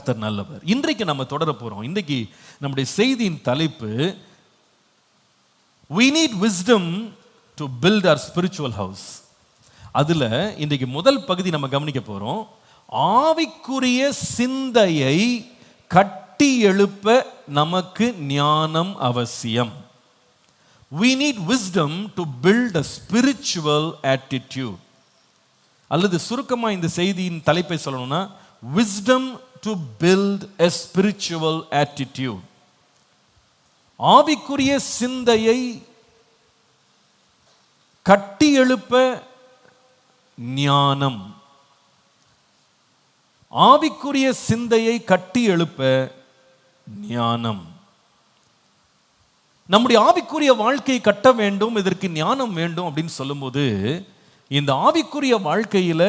கர்த்தர் நல்லவர். இன்றைக்கு நம்ம தொடர போறோம். இன்றைக்கு நம்முடைய செய்தியின் தலைப்பு we need wisdom to build our spiritual house. அதுல இன்றைக்கு முதல் பகுதி நம்ம கவனிக்க போறோம். ஆவிக்குரிய சிந்தையை கட்டி எழுப்ப நமக்கு ஞானம் அவசியம். we need wisdom to build a spiritual attitude. அல்லது சுருக்கமா இந்த செய்தியின் தலைப்பை சொல்லணும்னா wisdom to build a spiritual attitude. ஆவிக்குரிய சிந்தையை கட்டி எழுப்ப ஞானம். ஆவிக்குரிய சிந்தையை கட்டி எழுப்ப ஞானம். நம்முடைய ஆவிக்குரிய வாழ்க்கையை கட்ட வேண்டும், இதற்கு ஞானம் வேண்டும் அப்படின்னு சொல்லும்போது இந்த ஆவிக்குரிய வாழ்க்கையில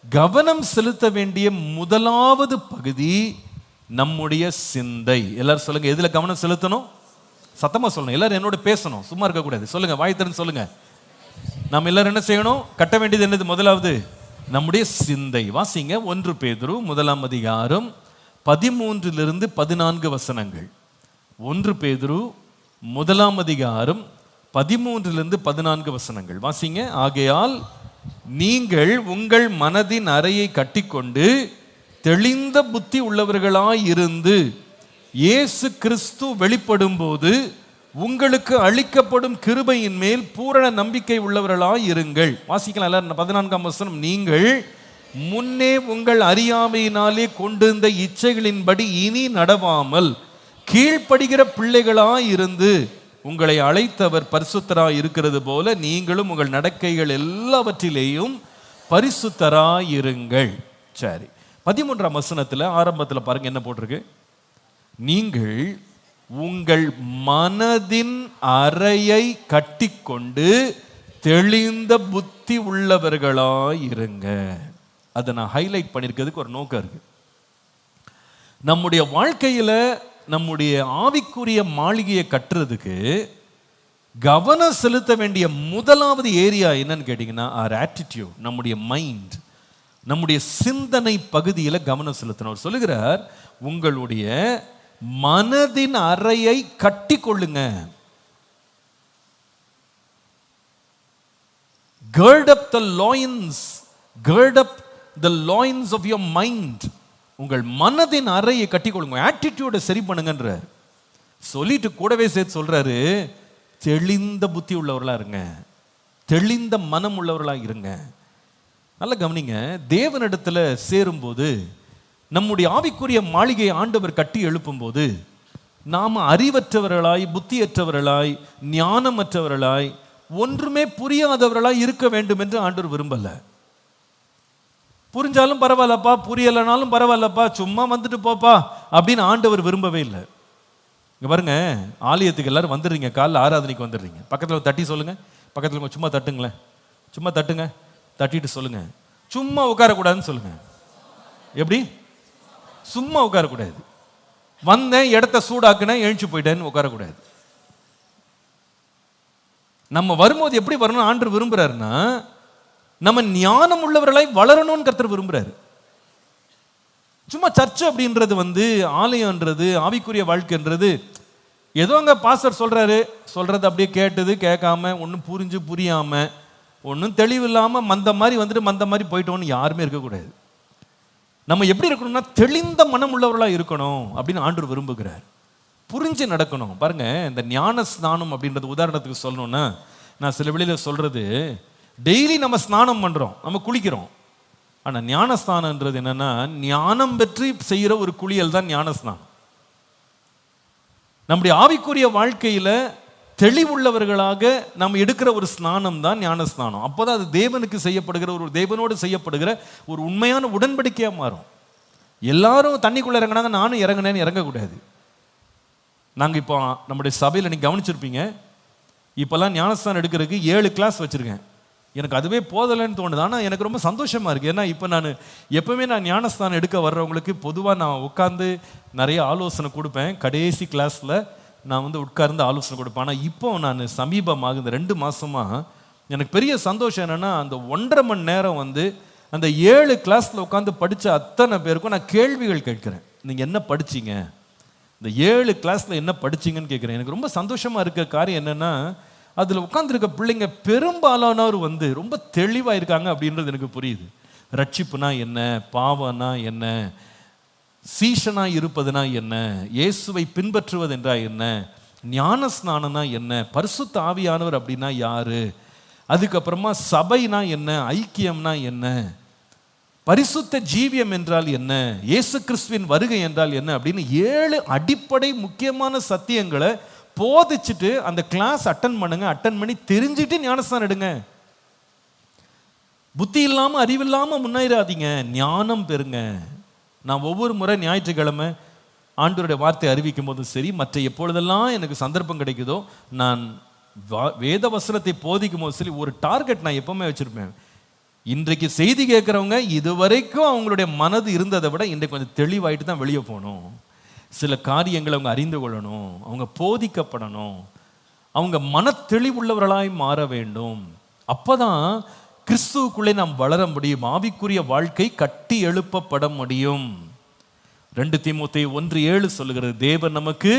கவனம் செலுத்த வேண்டிய முதலாவது பகுதி நம்முடைய சிந்தை. எல்லாரும் சொல்லுங்க, எதுல கவனம் செலுத்தணும்? சத்தமா சொல்லணும். எல்லாரும் என்னோட பேசணும், சும்மா இருக்க கூடாது. சொல்லுங்க, வாய் திறந்து சொல்லுங்க. நாம் எல்லாரும் என்ன செய்யணும்? கட்ட வேண்டியது என்னது? முதலாவது நம்முடைய சிந்தை. வாசிங்க 1 பேதுரு 1 அதிகாரம் 13 14 வசனங்கள். 1 பேதுரு 1 அதிகாரம் 13 14 வசனங்கள் வாசிங்க. ஆகையால் நீங்கள் உங்கள் மனதின் அறையை கட்டிக்கொண்டு தெளிந்த புத்தி உள்ளவர்களாயிருந்து இயேசு கிறிஸ்து வெளிப்படும் போது உங்களுக்கு அளிக்கப்படும் கிருபையின் மேல் பூரண நம்பிக்கை உள்ளவர்களாயிருங்கள். வாசிக்கலாம் 14ஆம் வசனம். நீங்கள் முன்னே உங்கள் அறியாமையினாலே கொண்டிருந்த இச்சைகளின்படி இனி நடவாமல் கீழ்ப்படுகிற பிள்ளைகளாயிருந்து உங்களை அழைத்தவர் பரிசுத்தராய் இருக்கிறது போல நீங்களும் உங்கள் நடக்கைகள் எல்லாவற்றிலேயும் பரிசுத்தராயிருங்கள். சரி, 13ஆம் வசனத்துல ஆரம்பத்துல பாருங்க என்ன போட்டிருக்கு? நீங்கள் உங்கள் மனதின் அறையை கட்டிக்கொண்டு தெளிந்த புத்தி உள்ளவர்களாயிருங்க. அதை நான் ஹைலைட் பண்ணிருக்கிறதுக்கு ஒரு நோக்கம் இருக்கு. நம்முடைய வாழ்க்கையில நம்முடைய ஆவிக்குரிய மாளிகையை கட்டுறதுக்கு கவனம் செலுத்த வேண்டிய முதலாவது ஏரியா என்னன்னு கேட்டீங்கன்னா our attitude, நம்முடைய மைண்ட், நம்முடைய சிந்தனை பகுதியில் கவனம் செலுத்தணும். அவர் சொல்லுகிறார், உங்களுடைய மனதின் அறையை கட்டி கொள்ளுங்க. gird up the loins, gird up the loins of your mind. உங்கள் மனதின் அறையை கட்டிக்கொள்ளுங்க, ஆட்டிடியூட சரி பண்ணுங்கன்றார். சொல்லிட்டு கூடவே சேர்த்து சொல்றாரு, தெளிந்த புத்தி உள்ளவர்களா இருங்க, தெளிந்த மனம் உள்ளவர்களா இருங்க. நல்லா கவனிங்க, தேவனிடத்துல சேரும்போது நம்முடைய ஆவிக்குரிய மாளிகையை ஆண்டவர் கட்டி எழுப்பும் போது நாம அறிவற்றவர்களாய், புத்தியற்றவர்களாய், ஞானமற்றவர்களாய், ஒன்றுமே புரியாதவர்களாய் இருக்க வேண்டும் என்று ஆண்டவர் விரும்பல. புரிஞ்சாலும் பரவாயில்லப்பா, புரியலனாலும் பரவாயில்லப்பா, சும்மா வந்துட்டு போப்பா அப்படின்னு ஆண்டவர் விரும்பவே இல்லை. இங்க பாருங்க, ஆலயத்துக்கு எல்லாரும் வந்துடுறீங்க, காலைல ஆராதனைக்கு வந்துடுறீங்க. பக்கத்தில் தட்டி சொல்லுங்க, பக்கத்தில் சும்மா தட்டுங்களேன், சும்மா தட்டுங்க, தட்டிட்டு சொல்லுங்க, சும்மா உட்காரக்கூடாதுன்னு சொல்லுங்க. எப்படி? சும்மா உட்காரக்கூடாது. வந்தேன், இடத்த சூடாக்குனேன், எழுந்து போயிட்டேன்னு உட்காரக்கூடாது. நம்ம வரும்போது எப்படி வரணும் ஆண்டவர் விரும்புறாருன்னா, நம்ம ஞானம் உள்ளவர்களாய் வளரணும்னு கர்த்தர் விரும்புறாரு. சும்மா சர்ச் அப்படின்றது ஆலயம்ன்றது, ஆவிக்குரிய வாழ்க்கைன்றது ஏதோ அங்க பாஸ்டர் சொல்றது அப்படியே கேட்டது கேட்காம, ஒன்றும் புரிஞ்சு புரியாம, ஒன்றும் தெளிவு இல்லாம மந்த மாதிரி மந்த மாதிரி போயிட்டோன்னு யாருமே இருக்கக்கூடாது. நம்ம எப்படி இருக்கணும்னா தெளிந்த மனம் உள்ளவர்களா இருக்கணும் அப்படின்னு ஆண்டவர் விரும்புகிறார். புரிஞ்சு நடக்கணும். பாருங்க, இந்த ஞான ஸ்நானம் அப்படின்றது உதாரணத்துக்கு சொல்லணும்னா, நான் சில வெளியில சொல்றது, டெய்லி நம்ம ஸ்நானம் பண்றோம், நம்ம குளிக்கிறோம். ஆனா ஞானஸ்நானம்ன்றது என்னன்னா, ஞானம் பெற்று செய்யற ஒரு குளியல் தான் ஞானஸ்நானம். நம்முடைய ஆவிக்குரிய வாழ்க்கையில தெளிவுள்ளவர்களாக நம்ம எடுக்கிற ஒரு ஸ்நானம் தான் ஞானஸ்நானம். அப்போதான் அது தேவனுக்கு செய்யப்படுகிற, ஒரு தேவனோடு செய்யப்படுகிற ஒரு உண்மையான உடன்படிக்கையா மாறும். எல்லாரும் தண்ணிக்குள்ள இறங்கினாங்க, நானும் இறங்கினேன்னு இறங்கக்கூடாது. நாங்கள் இப்போ நம்முடைய சபையில் நீங்கள் கவனிச்சிருப்பீங்க, இப்போல்லாம் ஞானஸ்தானம் எடுக்கிறதுக்கு 7 கிளாஸ் வச்சுருக்கேன். எனக்கு அதுவே போதலைன்னு தோணுது. ஆனால் எனக்கு ரொம்ப சந்தோஷமாக இருக்குது. ஏன்னா இப்போ எப்போவுமே நான் ஞானஸ்தானம் எடுக்க வர்றவங்களுக்கு பொதுவாக நான் உட்காந்து நிறைய ஆலோசனை கொடுப்பேன். கடைசி கிளாஸில் நான் உட்கார்ந்து ஆலோசனை கொடுப்பேன். ஆனால் இப்போ நான் சமீபமாக இந்த 2 மாதமாக எனக்கு பெரிய சந்தோஷம் என்னென்னா, அந்த 1.5 மணி நேரம் அந்த 7 கிளாஸில் உட்காந்து படித்த அத்தனை பேருக்கும் நான் கேள்விகள் கேட்கிறேன். நீங்கள் என்ன படிச்சீங்க, இந்த 7 கிளாஸில் என்ன படிச்சீங்கன்னு கேட்குறேன். எனக்கு ரொம்ப சந்தோஷமாக இருக்க காரியம் என்னென்னா, அதில் உட்காந்துருக்க பிள்ளைங்க பெரும்பாலானவர் வந்து ரொம்ப தெளிவாக இருக்காங்க அப்படின்றது எனக்கு புரியுது. ரட்சிப்புனா என்ன, பாவனா என்ன, சீஷனா இருப்பதுனா என்ன, இயேசுவை பின்பற்றுவது என்றா என்ன, ஞான ஸ்நானம்னா என்ன, பரிசுத்த ஆவியானவர் அப்படின்னா யாரு, அதுக்கப்புறமா சபைனா என்ன, ஐக்கியம்னா என்ன, பரிசுத்த ஜீவியம் என்றால் என்ன, இயேசு கிறிஸ்துவின் வருகை என்றால் என்ன அப்படின்னு 7 அடிப்படை முக்கியமான சத்தியங்களை போதிச்சுட்டு அந்த கிளாஸ் அட்டன் பண்ணுங்க. அட்டன் பண்ணி தெரிஞ்சுட்டு ஞானஸ்தானம் எடுங்க. புத்தி இல்லாம அறிவில்லாம முன்னேறாதீங்க, ஞானம் பெறுங்க. நான் ஒவ்வொரு முறை ஞாயிற்றுக்கிழமை ஆண்டவருடைய வார்த்தை அறிவிக்கும் போதும் சரி, மற்ற எப்பொழுதெல்லாம் எனக்கு சந்தர்ப்பம் கிடைக்குதோ, நான் வேத வசனத்தை போதிக்கும் போது சரி, ஒரு டார்கெட் நான் எப்பவுமே வச்சிருப்பேன். இன்றைக்கு செய்தி கேட்குறவங்க இதுவரைக்கும் அவங்களுடைய மனது இருந்ததை விட இன்றைக்கு கொஞ்சம் தெளிவாயிட்டு தான் வெளியே போகணும். சில காரியங்களை அவங்க அறிந்து கொள்ளணும், அவங்க போதிக்கப்படணும், அவங்க மன தெளிவுள்ளவர்களாய் மாற வேண்டும். அப்போதான் கிறிஸ்துவுக்குள்ளே நாம் வளர முடியும், ஆவிக்குரிய வாழ்க்கை கட்டி எழுப்பப்பட முடியும். 2 தீமோத்தேயு 1:7 சொல்லுகிறது, தேவன் நமக்கு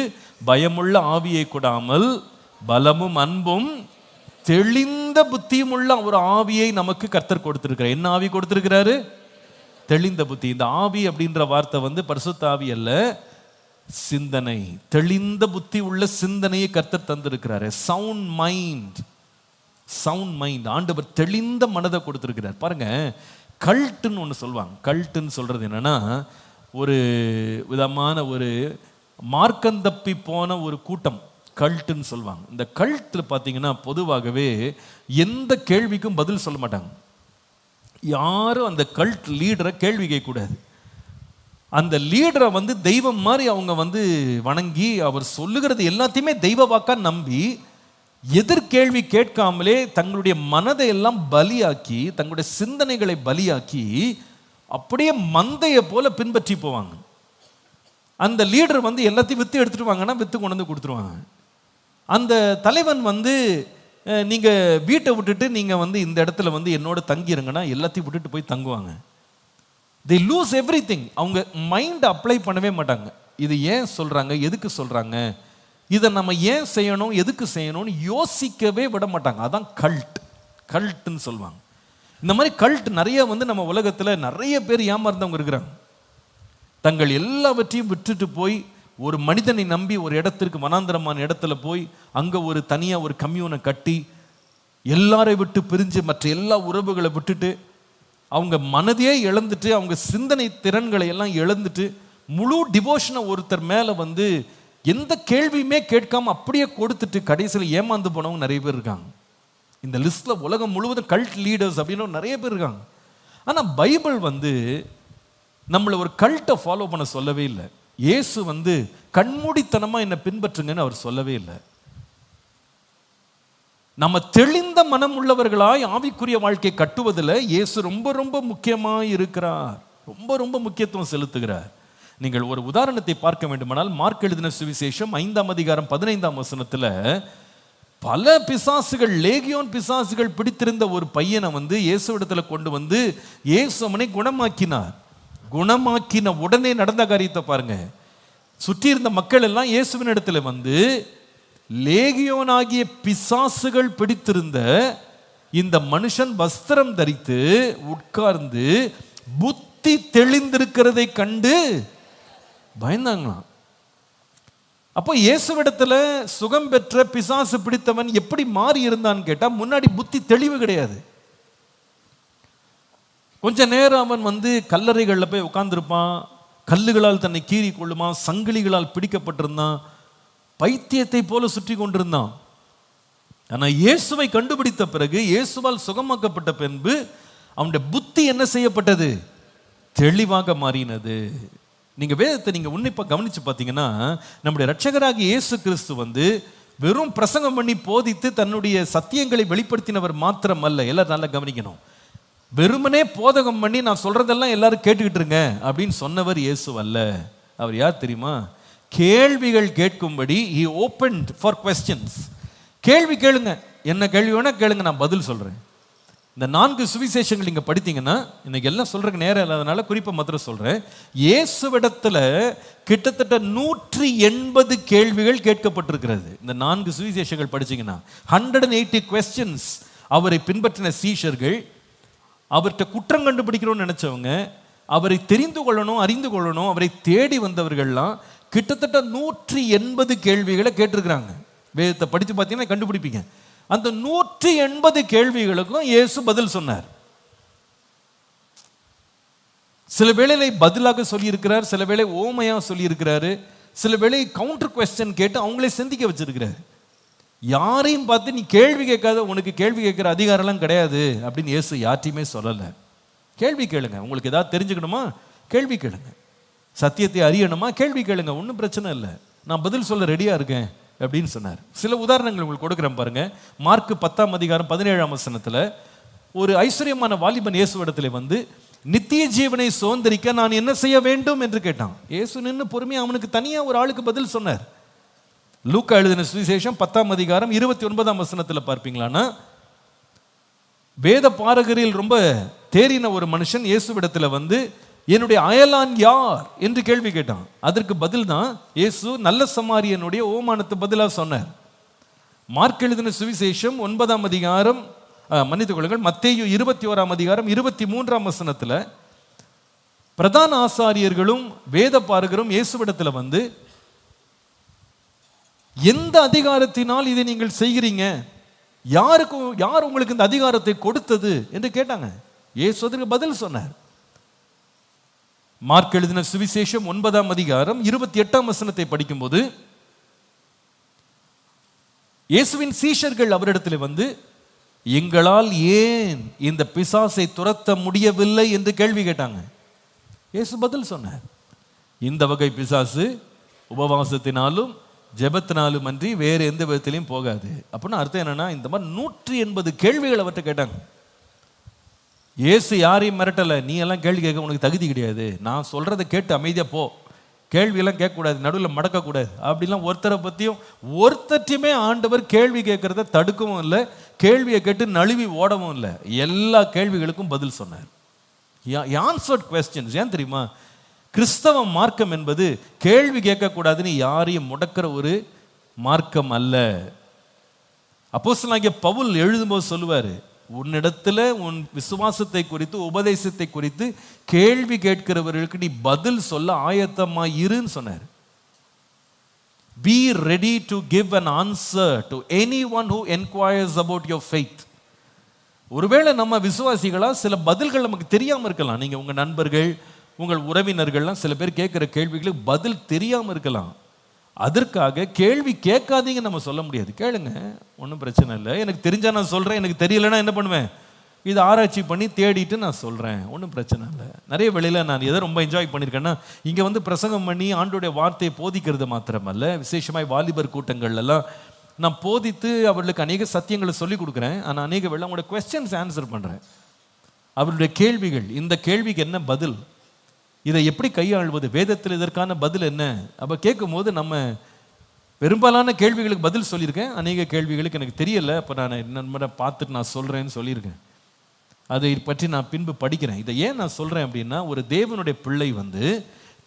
பயமுள்ள ஆவியை கொடாமல் பலமும் அன்பும் தெளிந்த புத்தியும் உள்ள ஒரு ஆவியை நமக்கு கர்த்தர் கொடுத்திருக்கிறார். என்ன ஆவி கொடுத்திருக்கிறாரு? தெளிந்த புத்தி. இந்த ஆவி அப்படின்ற வார்த்தை வந்து பரிசுத்த ஆவி அல்ல, சிந்தனை. தெளிந்த புத்தி உள்ள சிந்தனையை கர்த்தர் தந்திருக்கிறாரு. Sound mind, sound mind. ஆண்டவர் தெளிந்த மனதை கொடுத்திருக்கிறார். பாருங்க, கல்ட்டுன்னு ஒன்று சொல்லுவாங்க. கல்ட்டுன்னு சொல்றது என்னன்னா, ஒரு விதமான ஒரு மார்க்கந்தப்பி போன ஒரு கூட்டம், கல்ட்டுன்னு சொல்லுவாங்க. இந்த கல்ட்டில் பார்த்தீங்கன்னா பொதுவாகவே எந்த கேள்விக்கும் பதில் சொல்ல மாட்டாங்க. யாரும் அந்த கல்ட் லீடரை கேள்வி கேட்கக்கூடாது. அந்த லீடரை வந்து தெய்வம் மாதிரி அவங்க வந்து வணங்கி அவர் சொல்லுகிறது எல்லாத்தையுமே தெய்வ வாக்கா நம்பி எதிர்கேள்வி கேட்காமலே தங்களுடைய மனதை எல்லாம் பலியாக்கி, தங்களுடைய சிந்தனைகளை பலியாக்கி அப்படியே மந்தையை போல பின்பற்றி போவாங்க. அந்த லீடர் வந்து எல்லாத்தையும் வித்து எடுத்துட்டு வாங்கன்னா வித்து கொண்டு வந்து கொடுத்துருவாங்க. அந்த தலைவன் வந்து நீங்க வீட்டை விட்டுட்டு நீங்க வந்து இந்த இடத்துல வந்து என்னோட தங்கிருங்கன்னா எல்லாத்தையும் விட்டுட்டு போய் தங்குவாங்க. they lose everything. அவங்க மைண்ட் அப்ளை பண்ணவே மாட்டாங்க. இது ஏன் சொல்றாங்க, எதுக்கு சொல்றாங்க, இதை நம்ம ஏன் செய்யணும், எதுக்கு செய்யணும்னு யோசிக்கவே விட மாட்டாங்க. அதான் கல்ட், கல்ட்டுன்னு சொல்லுவாங்க. இந்த மாதிரி கல்ட் நிறைய வந்து நம்ம உலகத்தில் நிறைய பேர் ஏமாறந்தவங்க இருக்கிறாங்க. தங்கள் எல்லாவற்றையும் விட்டுட்டு போய் ஒரு மனிதனை நம்பி ஒரு இடத்திற்கு, வனாந்தரமான இடத்துல போய் அங்கே ஒரு தனியாக ஒரு கம்யூனை கட்டி எல்லாரை விட்டு பிரிஞ்சு மற்ற எல்லா உறவுகளை விட்டுட்டு அவங்க மனதையே இழந்துட்டு அவங்க சிந்தனை திறன்களை எல்லாம் இழந்துட்டு முழு டிவோஷனை ஒருத்தர் மேலே வந்து எந்த கேள்வியுமே கேட்காம அப்படியே கொடுத்துட்டு கடைசியில் ஏமாந்து போனவங்க நிறைய பேர் இருக்காங்க. இந்த லிஸ்ட்ல உலகம் முழுவதும் கல்ட் லீடர்ஸ் அப்படின்னு நிறைய பேர் இருக்காங்க. ஆனால் பைபிள் வந்து நம்மளை ஒரு கல்ட்டை ஃபாலோ பண்ண சொல்லவே இல்லை. இயேசு வந்து கண்மூடித்தனமா என்னை பின்பற்றுங்கன்னு அவர் சொல்லவே இல்லை. நம்ம தெளிந்த மனம் உள்ளவர்களாய் ஆவிக்குரிய வாழ்க்கை கட்டுவதில் இயேசு ரொம்ப ரொம்ப முக்கியமாக இருக்கிறார், ரொம்ப ரொம்ப முக்கியத்துவம் செலுத்துகிறார். நீங்கள் ஒரு உதாரணத்தை பார்க்க வேண்டுமானால் மார்க் எழுதின சுவிசேஷம் 5ஆம் அதிகாரம் 15ஆம் வசனத்தில் பல பிசாசுகள், லேகியோன் பிசாசுகள் பிடித்திருந்த ஒரு பையனை வந்து இயேசுவிடத்துல கொண்டு வந்து இயேசு அவனை குணமாக்கினார். குணமாக்கின உடனே நடந்த காரியத்தை பாருங்க. சுற்றி இருந்த மக்கள் எல்லாம் இயேசுவின் இடத்துல வந்து லேகியோன் ஆகிய பிசாசுகள் பிடித்திருந்த இந்த மனுஷன் வஸ்திரம் தரித்து உட்கார்ந்து புத்தி தெளிந்திருக்கிறதை கண்டு பயந்தாங்களாம். அப்போ இயேசுவிடத்துல சுகம் பெற்ற பிசாசு பிடித்தவன் எப்படி மாறி இருந்தான்னு கேட்டா, முன்னாடி புத்தி தெளிவு கிடையாது. கொஞ்ச நேரம் அவன் வந்து கல்லறைகளில் போய் உட்கார்ந்துருப்பான், கல்லுகளால் தன்னை கீறி கொள்ளுமான், சங்கிலிகளால் பிடிக்கப்பட்டிருந்தான், பைத்தியத்தை போல சுற்றி கொண்டிருந்தான். ஆனால் இயேசுவை கண்டுபிடித்த பிறகு, இயேசுவால் சுகமாக்கப்பட்ட பின்பு அவனுடைய புத்தி என்ன செய்யப்பட்டது? தெளிவாக மாறினது. நீங்க வேதத்தை நீங்க உன்னிப்பா கவனிச்சு பார்த்தீங்கன்னா, நம்முடைய இரட்சகராகிய இயேசு கிறிஸ்து வந்து வெறும் பிரசங்கம் பண்ணி போதித்து தன்னுடைய சத்தியங்களை வெளிப்படுத்தினவர் மாத்திரம் அல்ல. எல்லாரும் நல்லா கவனிக்கணும். வெறுமனே போதகம் பண்ணி நான் சொல்றதெல்லாம் எல்லாரும் கேட்டுக்கிட்டு இருங்க அப்படின்னு சொன்னவர் இயேசு அல்ல. அவர் யார் தெரியுமா? கேள்விகள் கேட்கும்படி he opened for questions. கேள்வி கேளுங்க, என்ன கேள்வி வேணா கேளுங்க, நான் பதில் சொல்றேன். இந்த 4 சுவிசேஷங்கள் நீங்க படித்தீங்கன்னா, இன்னைக்கு எல்லாம் சொல்றதுக்கு நேரம் இல்லாதனால குறிப்பா மாத்திரம் சொல்றேன். இயேசுவிடத்துல கிட்டத்தட்ட 180 கேள்விகள் கேட்கப்பட்டிருக்கிறது. இந்த 4 சுவிசேஷங்கள் படிச்சீங்கன்னா 180 questions அவரை பின்பற்றின சீஷர்கள், அவர்கிட்ட குற்றம் கண்டுபிடிக்கணும்னு நினைச்சவங்க, அவரை தெரிந்து கொள்ளணும், அறிந்து கொள்ளணும், அவரை தேடி வந்தவர்கள்லாம் கிட்டத்தட்ட 180 கேள்விகளை கேட்டிருக்கிறாங்க. வேதத்தை படித்து பார்த்தீங்கன்னா கண்டுபிடிப்பீங்க. அந்த 180 கேள்விகளுக்கும் இயேசு பதில் சொன்னார். சில வேளையில பதிலாக சொல்லியிருக்கிறார், சில வேளை ஓமையா சொல்லியிருக்கிறாரு, சில வேளை கவுண்டர் குவெஸ்சன் கேட்டு அவங்களே சிந்திக்க வச்சிருக்கிறார். யாரையும் பார்த்து நீ கேள்வி கேட்காத, உனக்கு கேள்வி கேட்கிற அதிகாரம்லாம் கிடையாது அப்படின்னு இயேசு யார்ட்டையுமே சொல்லலை. கேள்வி கேளுங்க. உங்களுக்கு ஏதாவது தெரிஞ்சுக்கணுமா, கேள்வி கேளுங்க. சத்தியத்தை அறியணுமா, கேள்வி கேளுங்க, ஒன்றும் பிரச்சனை இல்லை, நான் பதில் சொல்ல ரெடியா இருக்கேன் அப்படின்னு சொன்னார். சில உதாரணங்கள் உங்களுக்கு கொடுக்குறேன் பாருங்க. மார்க் 10:17 ஒரு ஐஸ்வர்யமான வாலிபன் இயேசுவிடத்திலே வந்து நித்திய ஜீவனை சுதந்தரிக்க நான் என்ன செய்ய வேண்டும் என்று கேட்டான். இயேசு நின்று பொறுமையா அவனுக்கு தனியா ஒரு ஆளுக்கு பதில் சொன்னார். லூக்கா எழுதின சுவிசேஷம் 10:29 பார்ப்பீங்களான்னா, வேத பாரகரில் ரொம்ப தேறின ஒரு மனுஷன் இயேசுவிடத்தில் வந்து என்னுடைய அயலான் யார் என்று கேள்வி கேட்டான். அதற்கு பதில் தான் இயேசு நல்ல சமாரியனுடைய ஓமானத்தை பதிலாக சொன்னார். மார்க் எழுதின சுவிசேஷம் 9 மன்னித்துக் கொள்ளுங்கள், மத்தேயு 21:23 பிரதான ஆசாரியர்களும் வேத பாரகரும் இயேசுவிடத்தில் வந்து எந்த அதிகாரத்தினால் இதை நீங்கள் செய்கிறீங்க, யார் உங்களுக்கு இந்த அதிகாரத்தை கொடுத்தது என்று கேட்டாங்க. இயேசு அதற்கு பதில் சொன்னார். மார்க் எழுதின சுவிசேஷம் 9:28 படிக்கும்போது இயேசுவின் சீஷர்கள் அவரிடத்தில் வந்து எங்களால் ஏன் இந்த பிசாசை துரத்த முடியவில்லை என்று கேள்வி கேட்டாங்க. இயேசு பதில் சொன்னார், இந்த வகை பிசாசு உபவாசத்தினாலும் ஜெபத்தினாலும் அன்றி வேறு எந்த விதத்திலையும் போகாது. அப்படின்னா அர்த்தம் என்னன்னா, இந்த மாதிரி 180 கேள்விகள் அவர்கிட்ட கேட்டாங்க. இயேசு யாரையும் மிரட்டலை, நீ எல்லாம் கேள்வி கேட்க உனக்கு தகுதி கிடையாது, நான் சொல்றதை கேட்டு அமைதியா போ, கேள்வியெல்லாம் கேட்கக்கூடாது, நடுவில் மடக்கக்கூடாது அப்படிலாம் ஒருத்தரை பற்றியும் ஒருத்தரையுமே ஆண்டவர் கேள்வி கேட்கறத தடுக்கவும் இல்லை, கேள்வியை கேட்டு நழுவி ஓடவும் இல்லை. எல்லா கேள்விகளுக்கும் பதில் சொன்னார். Answered questions. ஏன் தெரியுமா, கிறிஸ்தவ மார்க்கம் என்பது கேள்வி கேட்கக்கூடாதுன்னு யாரையும் முடக்கிற ஒரு மார்க்கம் அல்ல. அப்போஸ்தலனாகிய பவுல் எழுதும்போது சொல்லுவாரு, உன்னிடத்துல உன் விசுவாசத்தை குறித்து உபதேசத்தை குறித்து கேள்வி கேட்கிறவர்களுக்கு நீ பதில் சொல்ல ஆயத்தமா இருன்னு சொன்னார். Be ready to give an answer to anyone who inquires about your faith. ஒருவேளை நம்ம விசுவாசிகளா சில பதில்கள் நமக்கு தெரியாம இருக்கலாம். நீங்க உங்க நண்பர்கள், உங்கள் உறவினர்கள்லாம் சில பேர் கேட்கிற கேள்விகளுக்கு பதில் தெரியாம இருக்கலாம். அதற்காக கேள்வி கேட்காதீங்க நம்ம சொல்ல முடியாது. கேளுங்க, ஒன்றும் பிரச்சனை இல்லை. எனக்கு தெரிஞ்சா நான் சொல்றேன், எனக்கு தெரியலன்னா என்ன பண்ணுவேன், இதை ஆராய்ச்சி பண்ணி தேடிட்டு நான் சொல்றேன், ஒன்றும் பிரச்சனை இல்லை. நிறைய வேளையில நான் எதை ரொம்ப என்ஜாய் பண்ணியிருக்கேன்னா, இங்க வந்து பிரசங்கம் பண்ணி ஆண்டோடைய வார்த்தையை போதிக்கிறது மாத்திரமல்ல, விசேஷமாய் வாலிபர் கூட்டங்கள் எல்லாம் நான் போதித்து அவர்களுக்கு அநேக சத்தியங்களை சொல்லி கொடுக்குறேன். ஆனால் அநேக வேளை அவங்களோட கொஸ்டின்ஸ் ஆன்சர் பண்றேன். அவருடைய கேள்விகள், இந்த கேள்விக்கு என்ன பதில், இதை எப்படி கையாள்வது, வேதத்தில் இதற்கான பதில் என்ன, அப்போ கேட்கும் போது நம்ம பெரும்பாலான கேள்விகளுக்கு பதில் சொல்லியிருக்கேன், அநேக கேள்விகளுக்கு எனக்கு தெரியல, அப்போ நான் என்ன பார்த்துட்டு நான் சொல்றேன்னு சொல்லியிருக்கேன். அதை பற்றி நான் பின்பு படிக்கிறேன். இதை ஏன் நான் சொல்றேன் அப்படின்னா, ஒரு தேவனுடைய பிள்ளை வந்து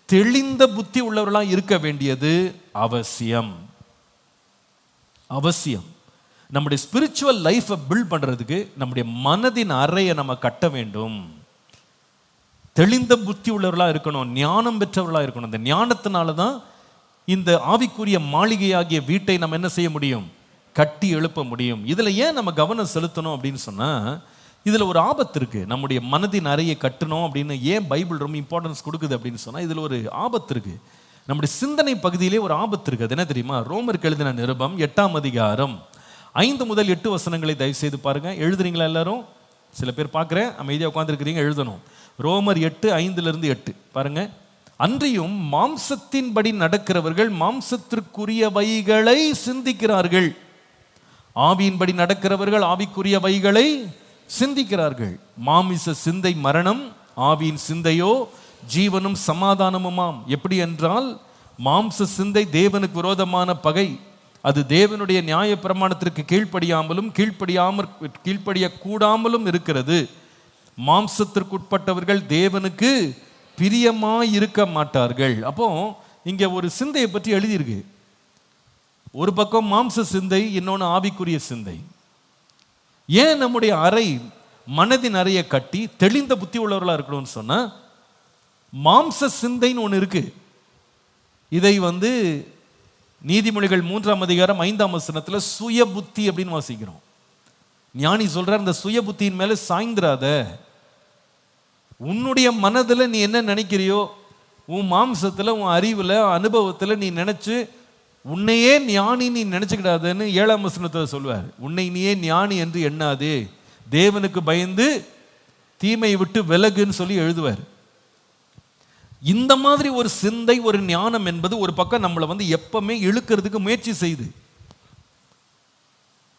தெளிந்த புத்தி உள்ளவர்களாக இருக்க வேண்டியது அவசியம். அவசியம். நம்முடைய ஸ்பிரிச்சுவல் லைஃபை பில்ட் பண்றதுக்கு நம்முடைய மனதின் அறையை நம்ம கட்ட வேண்டும். தெளிந்த புத்தி உள்ளவர்களாக இருக்கணும், ஞானம் பெற்றவர்களாக இருக்கணும். இந்த ஞானத்தினால தான் இந்த ஆவிக்குரிய மாளிகையாகிய வீட்டை நம்ம என்ன செய்ய முடியும், கட்டி எழுப்ப முடியும். இதில் ஏன் நம்ம கவனம் செலுத்தணும் அப்படின்னு சொன்னால், இதில் ஒரு ஆபத்து இருக்கு. நம்முடைய மனதின் அறையை கட்டணும் அப்படின்னு ஏன் பைபிள் ரொம்ப இம்பார்ட்டன்ஸ் கொடுக்குது அப்படின்னு சொன்னால், இதில் ஒரு ஆபத்து இருக்கு. நம்முடைய சிந்தனை பகுதியிலே ஒரு ஆபத்து இருக்கு. அது என்ன தெரியுமா, ரோமருக்கு எழுதின நிருபம் 8:5-8 தயவு செய்து பாருங்க. எழுதுறீங்களா எல்லாரும்? சில பேர் பார்க்குறேன், அமைதியாக உட்காந்துருக்கிறீங்க, எழுதணும். ரோமர் 8:5-8 பாருங்க. அன்றியும் மாம்சத்தின்படி நடக்கிறவர்கள் மாம்சத்திற்குரியவைகளை சிந்திக்கிறார்கள், ஆவியின்படி நடக்கிறவர்கள் ஆவிக்குரியவைகளை சிந்திக்கிறார்கள். மாமிச சிந்தை மரணம், ஆவியின் சிந்தையோ ஜீவனும் சமாதானமுமாம். எப்படி என்றால், மாம்ச சிந்தை தேவனுக்கு விரோதமான பகை, அது தேவனுடைய நியாய பிரமாணத்திற்கு கீழ்ப்படிய கூடாமலும் இருக்கிறது. மாம்சத்திற்குட்பட்டவர்கள் தேவனுக்கு பிரியமாய் இருக்க மாட்டார்கள். அப்போ இங்க ஒரு சிந்தையை பற்றி எழுதியிருக்கு. ஒரு பக்கம் மாம்ச சிந்தை, இன்னொன்று ஆவிக்குரிய சிந்தை. ஏன் நம்முடைய மனதின் அறையை கட்டி தெளிந்த புத்தி உள்ளவர்களா இருக்கணும்னு சொன்னா, மாம்ச சிந்தைன்னு ஒன்று இருக்கு. இதை நீதிமொழிகள் 3ஆம் அதிகாரம் 5ஆம் வசனத்துல சுய புத்தி அப்படின்னு வாசிக்கிறோம். ஞானி சொல்றார், இந்த சுய புத்தியின் மேல சாய்ந்திராத. உன்னுடைய மனதுல நீ என்ன நினைக்கிறியோ, உன் மாம்சத்துல, உன் அறிவுல, அனுபவத்துல நீ நினைச்சு உன்னையே ஞானி நீ நினைச்சுக்கிடாதன்னு 7ஆம் வசனத்தை சொல்வார். உன்னை நீயே ஞானி என்று எண்ணாதே, தேவனுக்கு பயந்து தீமையை விட்டு விலகுன்னு சொல்லி எழுதுவார். இந்த மாதிரி ஒரு சிந்தை, ஒரு ஞானம் என்பது ஒரு பக்கம் நம்மளை எப்பவுமே இழுக்கிறதுக்கு முயற்சி செய்யுது.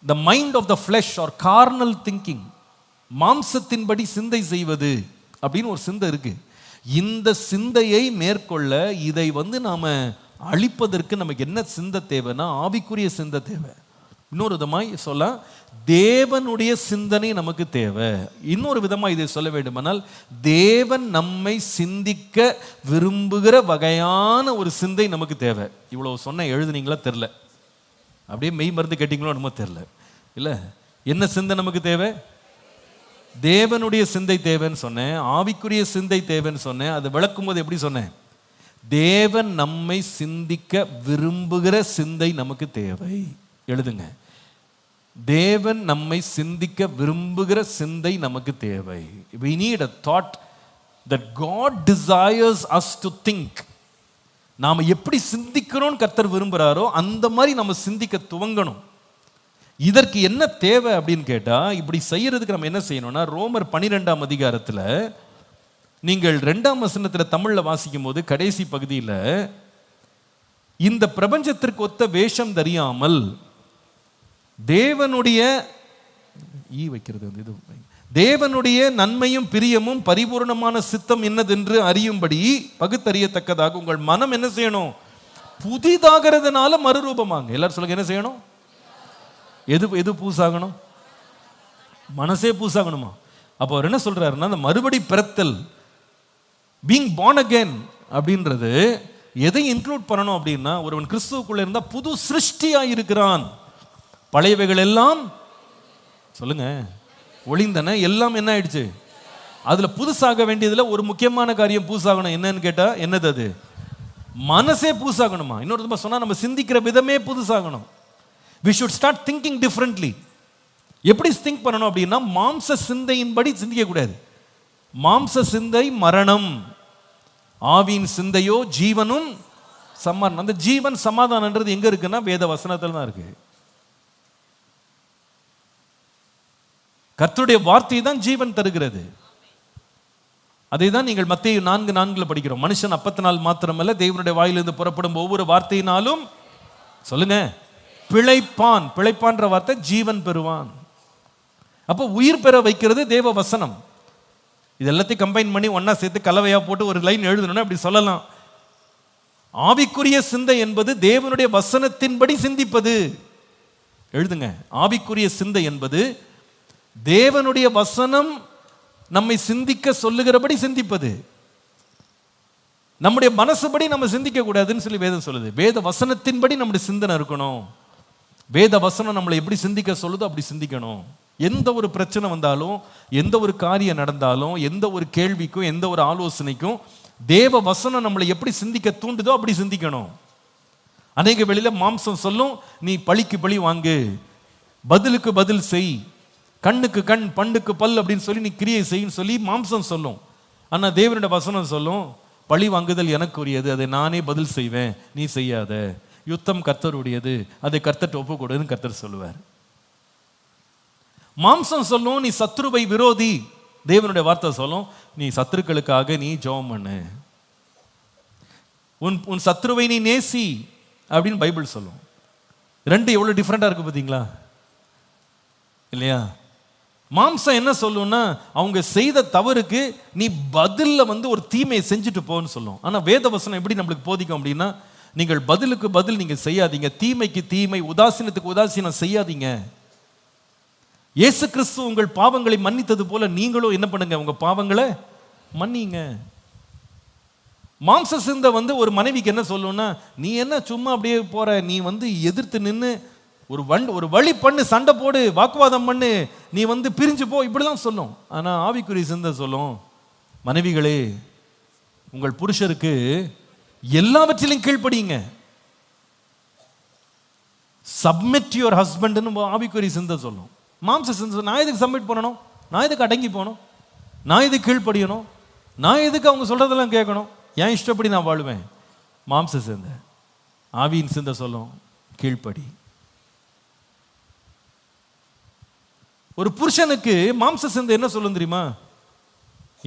The mind of the flesh or carnal thinking, மாம்சத்தின்படி சிந்தை செய்வது அப்படின்னு ஒரு சிந்தை இருக்கு. இந்த சிந்தையை மேற்கொள்ள இதை நாம அழிப்பதற்கு நமக்கு என்ன சிந்தை தேவைன்னா, ஆவிக்குரிய சிந்தை தேவை. இன்னொரு விதமாய் சொல்ல, தேவனுடைய சிந்தனை நமக்கு தேவை. இன்னொரு விதமாக இதை சொல்ல வேண்டுமானால், தேவன் நம்மை சிந்திக்க விரும்புகிற வகையான ஒரு சிந்தை நமக்கு தேவை. இவ்வளவு சொன்ன எழுதுனீங்களா தெரில, அப்படியே மெய் மருந்து கேட்டீங்களோ நம்ம தெரில. இல்லை, என்ன சிந்தை நமக்கு தேவை? தேவனுடைய சிந்தை தேவைன்னு சொன்னேன், ஆவிக்குரிய சிந்தை தேவைன்னு சொன்னேன். அதை விளக்கும் போது எப்படி சொன்னேன்? தேவன் நம்மை சிந்திக்க விரும்புகிற சிந்தை நமக்கு தேவை. எழுதுங்க, தேவன் நம்மை சிந்திக்க விரும்புகிற சிந்தை நமக்கு தேவை. We need a thought that God desires us to think. நாம எப்படி சிந்திக்கிறோம் கர்த்தர் விரும்புகிறாரோ அந்த மாதிரி நம்ம சிந்திக்க துவங்கணும். இதற்கு என்ன தேவை அப்படின்னு கேட்டா, இப்படி செய்யறதுக்கு நம்ம என்ன செய்யணும்னா, ரோமர் 12ஆம் அதிகாரத்தில் நீங்கள் 2ஆம் வசனத்தில் தமிழ்ல வாசிக்கும் போது கடைசி பகுதியில், இந்த பிரபஞ்சத்திற்கு ஒத்த வேஷம் தெரியாமல் தேவனுடைய நன்மையும் பிரியமும் பரிபூர்ணமான சித்தம் என்னதென்று அறியும்படி பகுத்தறியத்தக்கதாக உங்கள் மனம் என்ன செய்யணும்? புதிதாகிறதுனால மறுரூபமாங்க. எல்லாரும் சொல்லுங்க, என்ன செய்யணும்? எது பூசாகணும்? மனசே பூசாகணுமா? அப்போ அவர் என்ன சொல்றாருன்னா, அந்த மறுபடி பிறத்தல், பீயிங் born again அப்படின்றது எதை இன்க்ளூட் பண்ணணும் அப்படின்னா, ஒருவன் கிறிஸ்துவுக்குள்ள இருந்தா புது சிருஷ்டியா இருக்கிறான். பழையவைகள் எல்லாம் சொல்லுங்க ஒளிந்தன, எல்லாம் என்ன ஆயிடுச்சு? அதுல புதுசாக வேண்டியதுல ஒரு முக்கியமான காரியம் பூசாகணும். என்னன்னு கேட்டா, என்னது அது? மனசே பூசாகணுமா? இன்னொரு சொன்னா, நம்ம சிந்திக்கிற விதமே புதுசாகணும். we should start thinking differently. எப்படி திங்க் பண்ணணும் அப்படின்னா, மாம்ச சிந்தையின்படி சிந்திக்க கூடாது. மாம்ச சிந்தை மரணம், ஆவியின் சிந்தையோ ஜீவனும் சமாதானம். அந்த ஜீவன் சமாதானம்ன்றது எங்க இருக்குன்னா, வேத வசனத்தில் தான் இருக்கு. கர்த்தருடைய வார்த்தை தான் ஜீவன் தருகிறது. அதை தான் நீங்கள் மத்தேயு 4:4 படிக்கிறோம். மனுஷன் அப்பத்தினால் மாத்திரமல்ல, தேவனுடைய வாயிலிருந்து புறப்படும் ஒவ்வொரு வார்த்தையினாலும் சொல்லுங்க பிழைப்பான். பிழைப்பான்ற வார்த்தை ஜீவன் பெறுவான். அப்போ உயிர் பெற வைக்கிறது தேவ வசனம். இது எல்லாத்தையும் கம்பைன் பண்ணி ஒன்னா சேர்த்து கலவையா போட்டு ஒரு லைன் எழுதணும்னா அப்படி சொல்லலாம். ஆவிக்குரிய சிந்தை என்பது தேவனுடைய வசனத்தின்படி சிந்திப்பது. எழுதுங்க, ஆவிக்குரிய சிந்தை என்பது தேவனுடைய வசனம் நம்மை சிந்திக்க சொல்லுகிறபடி சிந்திப்பது. நம்முடைய மனசுபடி நம்ம சிந்திக்க கூடாதுன்னு சொல்லி வேதம் சொல்லுது. வேத வசனத்தின்படி நம்முடைய சிந்தனை இருக்கணும். வேத வசனம் நம்மளை எப்படி சிந்திக்க சொல்லுதோ அப்படி சிந்திக்கணும். எந்த ஒரு பிரச்சனை வந்தாலும், எந்த ஒரு காரியம் நடந்தாலும், எந்த ஒரு கேள்விக்கும், எந்த ஒரு ஆலோசனைக்கும் தேவ வசனம் நம்மளை எப்படி சிந்திக்க தூண்டுதோ அப்படி சிந்திக்கணும். அநேக வேளையில மாம்சம் சொல்லும், நீ பழிக்கு பழி வாங்கு, பதிலுக்கு பதில் செய், கண்ணுக்கு கண் பண்ணுக்கு பல் அப்படின்னு சொல்லி நீ கிரியை செய்யும் சொல்லி மாம்சம் சொல்லும். ஆனா தேவனுடைய வசனம் சொல்லும், பழி வாங்குதல் எனக்கு உரியது, அதை நானே பதில் செய்வேன், நீ செய்யாத. யுத்தம் கர்த்தருடையது, அதை கர்த்தர்ட்ட ஒப்பு கொடுன்னு கர்த்தர் சொல்லுவார். மாம்சம் சொல்லும், நீ சத்ருவை விரோதி. தேவனுடைய வார்த்தை சொல்லும், நீ சத்துருக்களுக்காக நீ ஜெபம் பண்ணு, உன் சத்ருவை நீ நேசி அப்படின்னு பைபிள் சொல்லும். ரெண்டு எவ்வளவு டிஃப்ரெண்டா இருக்கு பார்த்தீங்களா? இல்லையா? மாம்சம் என்ன சொல்லும்னா, அவங்க செய்த தவறுக்கு நீ பதில்ல ஒரு தீமையை செஞ்சுட்டு போன்னு சொல்லும். ஆனா வேத வசனம் எப்படி நம்மளுக்கு போதிக்கும் அப்படின்னா, நீங்கள் பதிலுக்கு பதில் நீங்க செய்யாதீங்க, தீமைக்கு தீமை, உதாசீனத்துக்கு உதாசீனம் செய்யாதீங்க. இயேசு கிறிஸ்து உங்கள் பாவங்களை மன்னித்தது போல நீங்களும் என்ன பண்ணுங்க, உங்க பாவங்களை மன்னிங்க. மாம்ச சிந்தை ஒரு மனைவிக்கு என்ன சொல்லும்னா, நீ என்ன சும்மா அப்படியே போற, நீ எதிர்த்து நின்று ஒரு வழி பண்ணு, சண்டை போடு, வாக்குவாதம் பண்ணு, நீ பிரிஞ்சு போ, இப்படிலாம் சொல்லும். ஆனா ஆவிக்குரிய சிந்தை சொல்லும், மனைவிகளே உங்கள் புருஷருக்கு எல்லாவற்றிலும் கீழ்ப்படியுங்க. சப்மிட் யுவர் ஹஸ்பண்ட்னு ஆவிக்குரிய சிந்தை சொல்லும். மாம்ச சிந்தை, நான் எதுக்கு சப்மிட் பண்ணணும், நான் எதுக்கு அடங்கி போகணும், நான் எதுக்கு கீழ்ப்படியணும், நான் எதுக்கு அவங்க சொல்றதெல்லாம் கேட்கணும், ஏன் இஷ்டப்படி நான் வாழுவேன். மாம்ச சிந்தை. ஆவியின் சிந்தை சொல்லும், கீழ்ப்படி. ஒரு புருஷனுக்கு மாம்ச சிந்தை என்ன சொல்லும் தெரியுமா,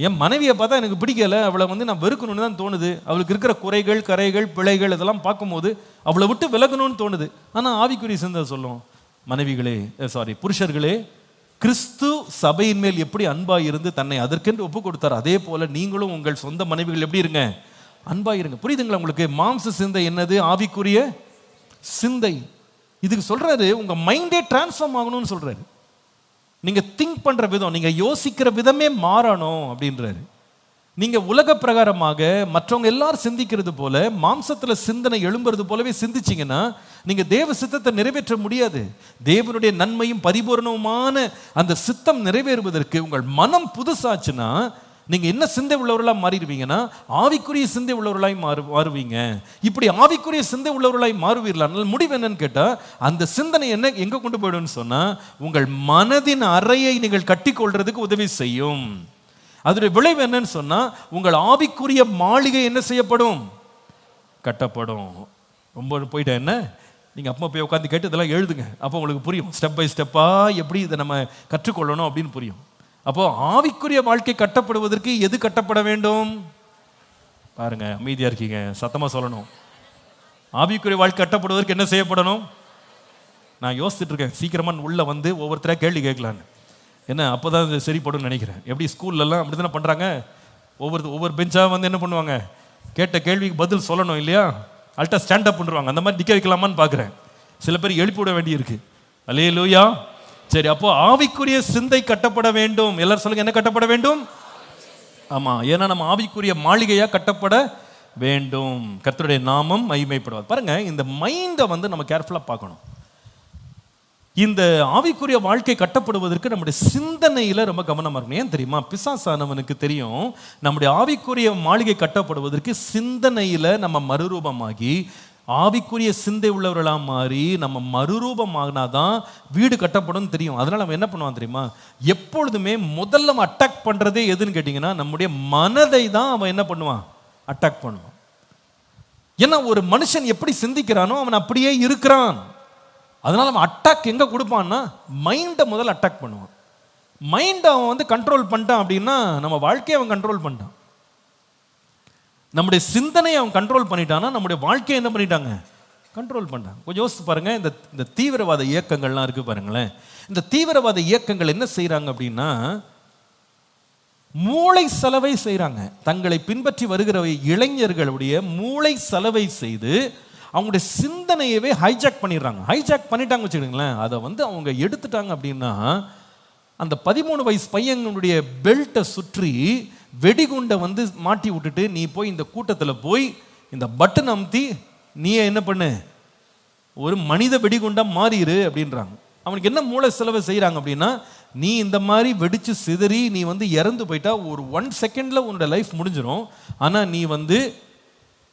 என் மனைவியை பார்த்தா எனக்கு பிடிக்கல, அவளை நான் வெறுக்கணும்னு தான் தோணுது, அவளுக்கு இருக்கிற குறைகள் கரைகள் பிழைகள் இதெல்லாம் பார்க்கும்போது அவளை விட்டு விலகணும்னு தோணுது. ஆனால் ஆவிக்குரிய சிந்தை சொல்லும், மனைவிகளே புருஷர்களே, கிறிஸ்து சபையின் மேல் எப்படி அன்பாய் இருந்து தன்னை அதற்கென்று ஒப்பு கொடுத்தார், அதே போல நீங்களும் உங்கள் சொந்த மனைவிகள் எப்படி இருங்க, அன்பாய் இருங்க. புரியுதுங்களா உங்களுக்கு? மாம்ச சிந்தை என்னது, ஆவிக்குரிய சிந்தை. இதுக்கு சொல்றாரு, உங்க மைண்டே டிரான்ஸ்ஃபார்ம் ஆகணும்னு சொல்றாரு. நீங்க திங்க் பண்ற விதம், நீங்க யோசிக்கிற விதமே மாறணும் அப்படின்றாரு. நீங்க உலக பிரகாரமாக மற்றவங்க எல்லாரும் சிந்திக்கிறது போல, மாம்சத்துல சிந்தனை எழும்புறது போலவே சிந்திச்சீங்கன்னா நீங்க தேவ சித்தத்தை நிறைவேற்ற முடியாது. தேவனுடைய நன்மையும் பரிபூரணமான அந்த சித்தம் நிறைவேறுவதற்கு உங்கள் மனம் புதுசாச்சுன்னா நீங்க என்ன சிந்தை உள்ளவர்களாக மாறிடுவீங்கன்னா, ஆவிக்குரிய சிந்தை உள்ளவர்களாய் மாறுவீங்க. இப்படி ஆவிக்குரிய சிந்தை உள்ளவர்களாய் மாறுவீர்களா, முடிவு என்னன்னு கேட்டா, அந்த சிந்தனை என்ன எங்க கொண்டு போயிடும்னு சொன்னா, உங்கள் மனதின் அறையை நீங்கள் கட்டிக்கொள்றதுக்கு உதவி செய்யும். அதோட விளைவு என்னன்னு சொன்னா, உங்கள் ஆவிக்குரிய மாளிகை என்ன செய்யப்படும், கட்டப்படும். ரொம்ப போயிட்டா என்ன, நீங்க அப்பா போய் உட்காந்து கேட்டு இதெல்லாம் எழுதுங்க, அப்போ உங்களுக்கு புரியும், ஸ்டெப் பை ஸ்டெப்பா எப்படி இதை நம்ம கற்றுக்கொள்ளணும் அப்படின்னு புரியும். அப்போ ஆவிக்குரிய வாழ்க்கை கட்டப்படுவதற்கு எது கட்டப்பட வேண்டும் பாருங்க, அமைதியா இருக்கீங்க, சத்தமா சொல்லணும். ஆவிக்குரிய வாழ்க்கை கட்டப்படுவதற்கு என்ன செய்யப்படணும்? நான் யோசிச்சுட்டு இருக்கேன், சீக்கிரமா உள்ள ஒவ்வொருத்தரா கேள்வி கேட்கலான்னு. என்ன அப்போதான் இது சரிப்படும் நினைக்கிறேன். எப்படி ஸ்கூல்லலாம் அப்படி தானே பண்ணுறாங்க, ஒவ்வொரு பெஞ்சாக என்ன பண்ணுவாங்க, கேட்ட கேள்விக்கு பதில் சொல்லணும் இல்லையா, அல்ட்டா ஸ்டாண்டப் பண்ணுவாங்க. அந்த மாதிரி நிற்க வைக்கலாமான்னு பார்க்குறேன். சில பேர் எழுப்பி விட வேண்டியிருக்கு. அல்லேலூயா. சரி, அப்போ ஆவிக்குரிய சிந்தை கட்டப்பட வேண்டும். எல்லாரும் சொல்லுங்க, என்ன கட்டப்பட வேண்டும்? ஆமா, ஏன்னா நம்ம ஆவிக்குரிய மாளிகையா கட்டப்பட வேண்டும். கர்த்தருடைய நாமம் மகிமைப்படுவார். பாருங்க, இந்த மைண்டை நம்ம கேர்ஃபுல்லா பார்க்கணும். இந்த ஆவிக்குரிய வாழ்க்கை கட்டப்படுவதற்கு நம்முடைய சிந்தனையில ரொம்ப கவனமா இருக்கணும். ஏன் தெரியுமா, பிசாசானவனுக்கு தெரியும், நம்முடைய ஆவிக்குரிய மாளிகை கட்டப்படுவதற்கு சிந்தனையில நம்ம மறுரூபமாகி ஆவிக்குரிய சிந்தை உள்ளவர்களா மாறி நம்ம மறுரூபமானாதான் வீடு கட்டப்படும் தெரியும். அதனால அவன் என்ன பண்ணுவான் தெரியுமா, எப்பொழுதுமே முதல்ல அவன் அட்டாக் பண்றதே எதுன்னு கேட்டீங்கன்னா, நம்முடைய மனதை தான் அவன் என்ன பண்ணுவான், அட்டாக் பண்ணுவான். ஏன்னா ஒரு மனுஷன் எப்படி சிந்திக்கிறானோ அவன் அப்படியே இருக்கிறான். அதனால அவன் அட்டாக் எங்க கொடுப்பான்னா, மைண்டை முதல்ல அட்டாக் பண்ணுவான். மைண்டை அவன் கண்ட்ரோல் பண்ணிட்டான் அப்படின்னா நம்ம வாழ்க்கையை அவன் கண்ட்ரோல் பண்ணிட்டான். நம்முடைய சிந்தனையை அவன் கண்ட்ரோல் பண்ணிட்டான்னா நம்முடைய வாழ்க்கையை என்ன பண்ணிட்டாங்க, கண்ட்ரோல் பண்ணிட்டாங்க. கொஞ்சம் யோசிச்சு பாருங்க, இந்த தீவிரவாத இயக்கங்கள்லாம் இருக்கு பாருங்களேன். இந்த தீவிரவாத இயக்கங்கள் என்ன செய்யறாங்க அப்படின்னா, மூளை செலவை செய்யறாங்க. தங்களை பின்பற்றி வருகிற இளைஞர்களுடைய மூளை செலவை செய்து அவங்களுடைய சிந்தனையவே ஹைஜாக் பண்ணிடுறாங்க. ஹைஜாக் பண்ணிட்டாங்க வச்சுக்கிடுங்களேன். அதை அவங்க எடுத்துட்டாங்க அப்படின்னா, அந்த 13 வயசு பையனுடைய பெல்ட்டை சுற்றி வெடிகுண்டை மாட்டி விட்டுட்டு, நீ போய் இந்த கூட்டத்தில் போய் இந்த பட்டன் அமுத்தி நீ என்ன பண்ணு, ஒரு மனித வெடிகுண்டா மாறிடு அப்படின்றாங்க. அவனுக்கு என்ன மூளை செலவை செய்யறாங்க அப்படின்னா, நீ இந்த மாதிரி வெடிச்சு சிதறி நீ இறந்து போயிட்டா ஒரு 1 செகண்ட்ல உன்னோட லைஃப் முடிஞ்சிடும். ஆனா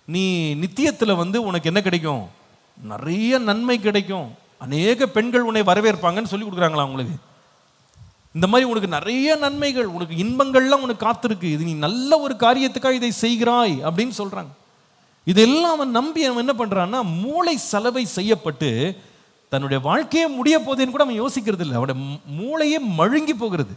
நீ நித்தியத்தில் உனக்கு என்ன கிடைக்கும், நிறைய நன்மை கிடைக்கும், அநேக பெண்கள் உன்னை வரவேற்பாங்கன்னு சொல்லி கொடுக்குறாங்களா அவங்களுக்கு. இந்த மாதிரி உனக்கு நிறைய நன்மைகள், உனக்கு இன்பங்கள்லாம் உனக்கு காத்திருக்கு, இது நீ நல்ல ஒரு காரியத்துக்காக இதை செய்கிறாய் அப்படின்னு சொல்றாங்க. இதெல்லாம் அவன் நம்பி அவன் என்ன பண்றான்னா, மூளை செலவை செய்யப்பட்டு தன்னுடைய வாழ்க்கையே முடிய போதேன்னு கூட அவன் யோசிக்கிறது இல்லை. அவனுடைய மூளையே மழுங்கி போகிறது.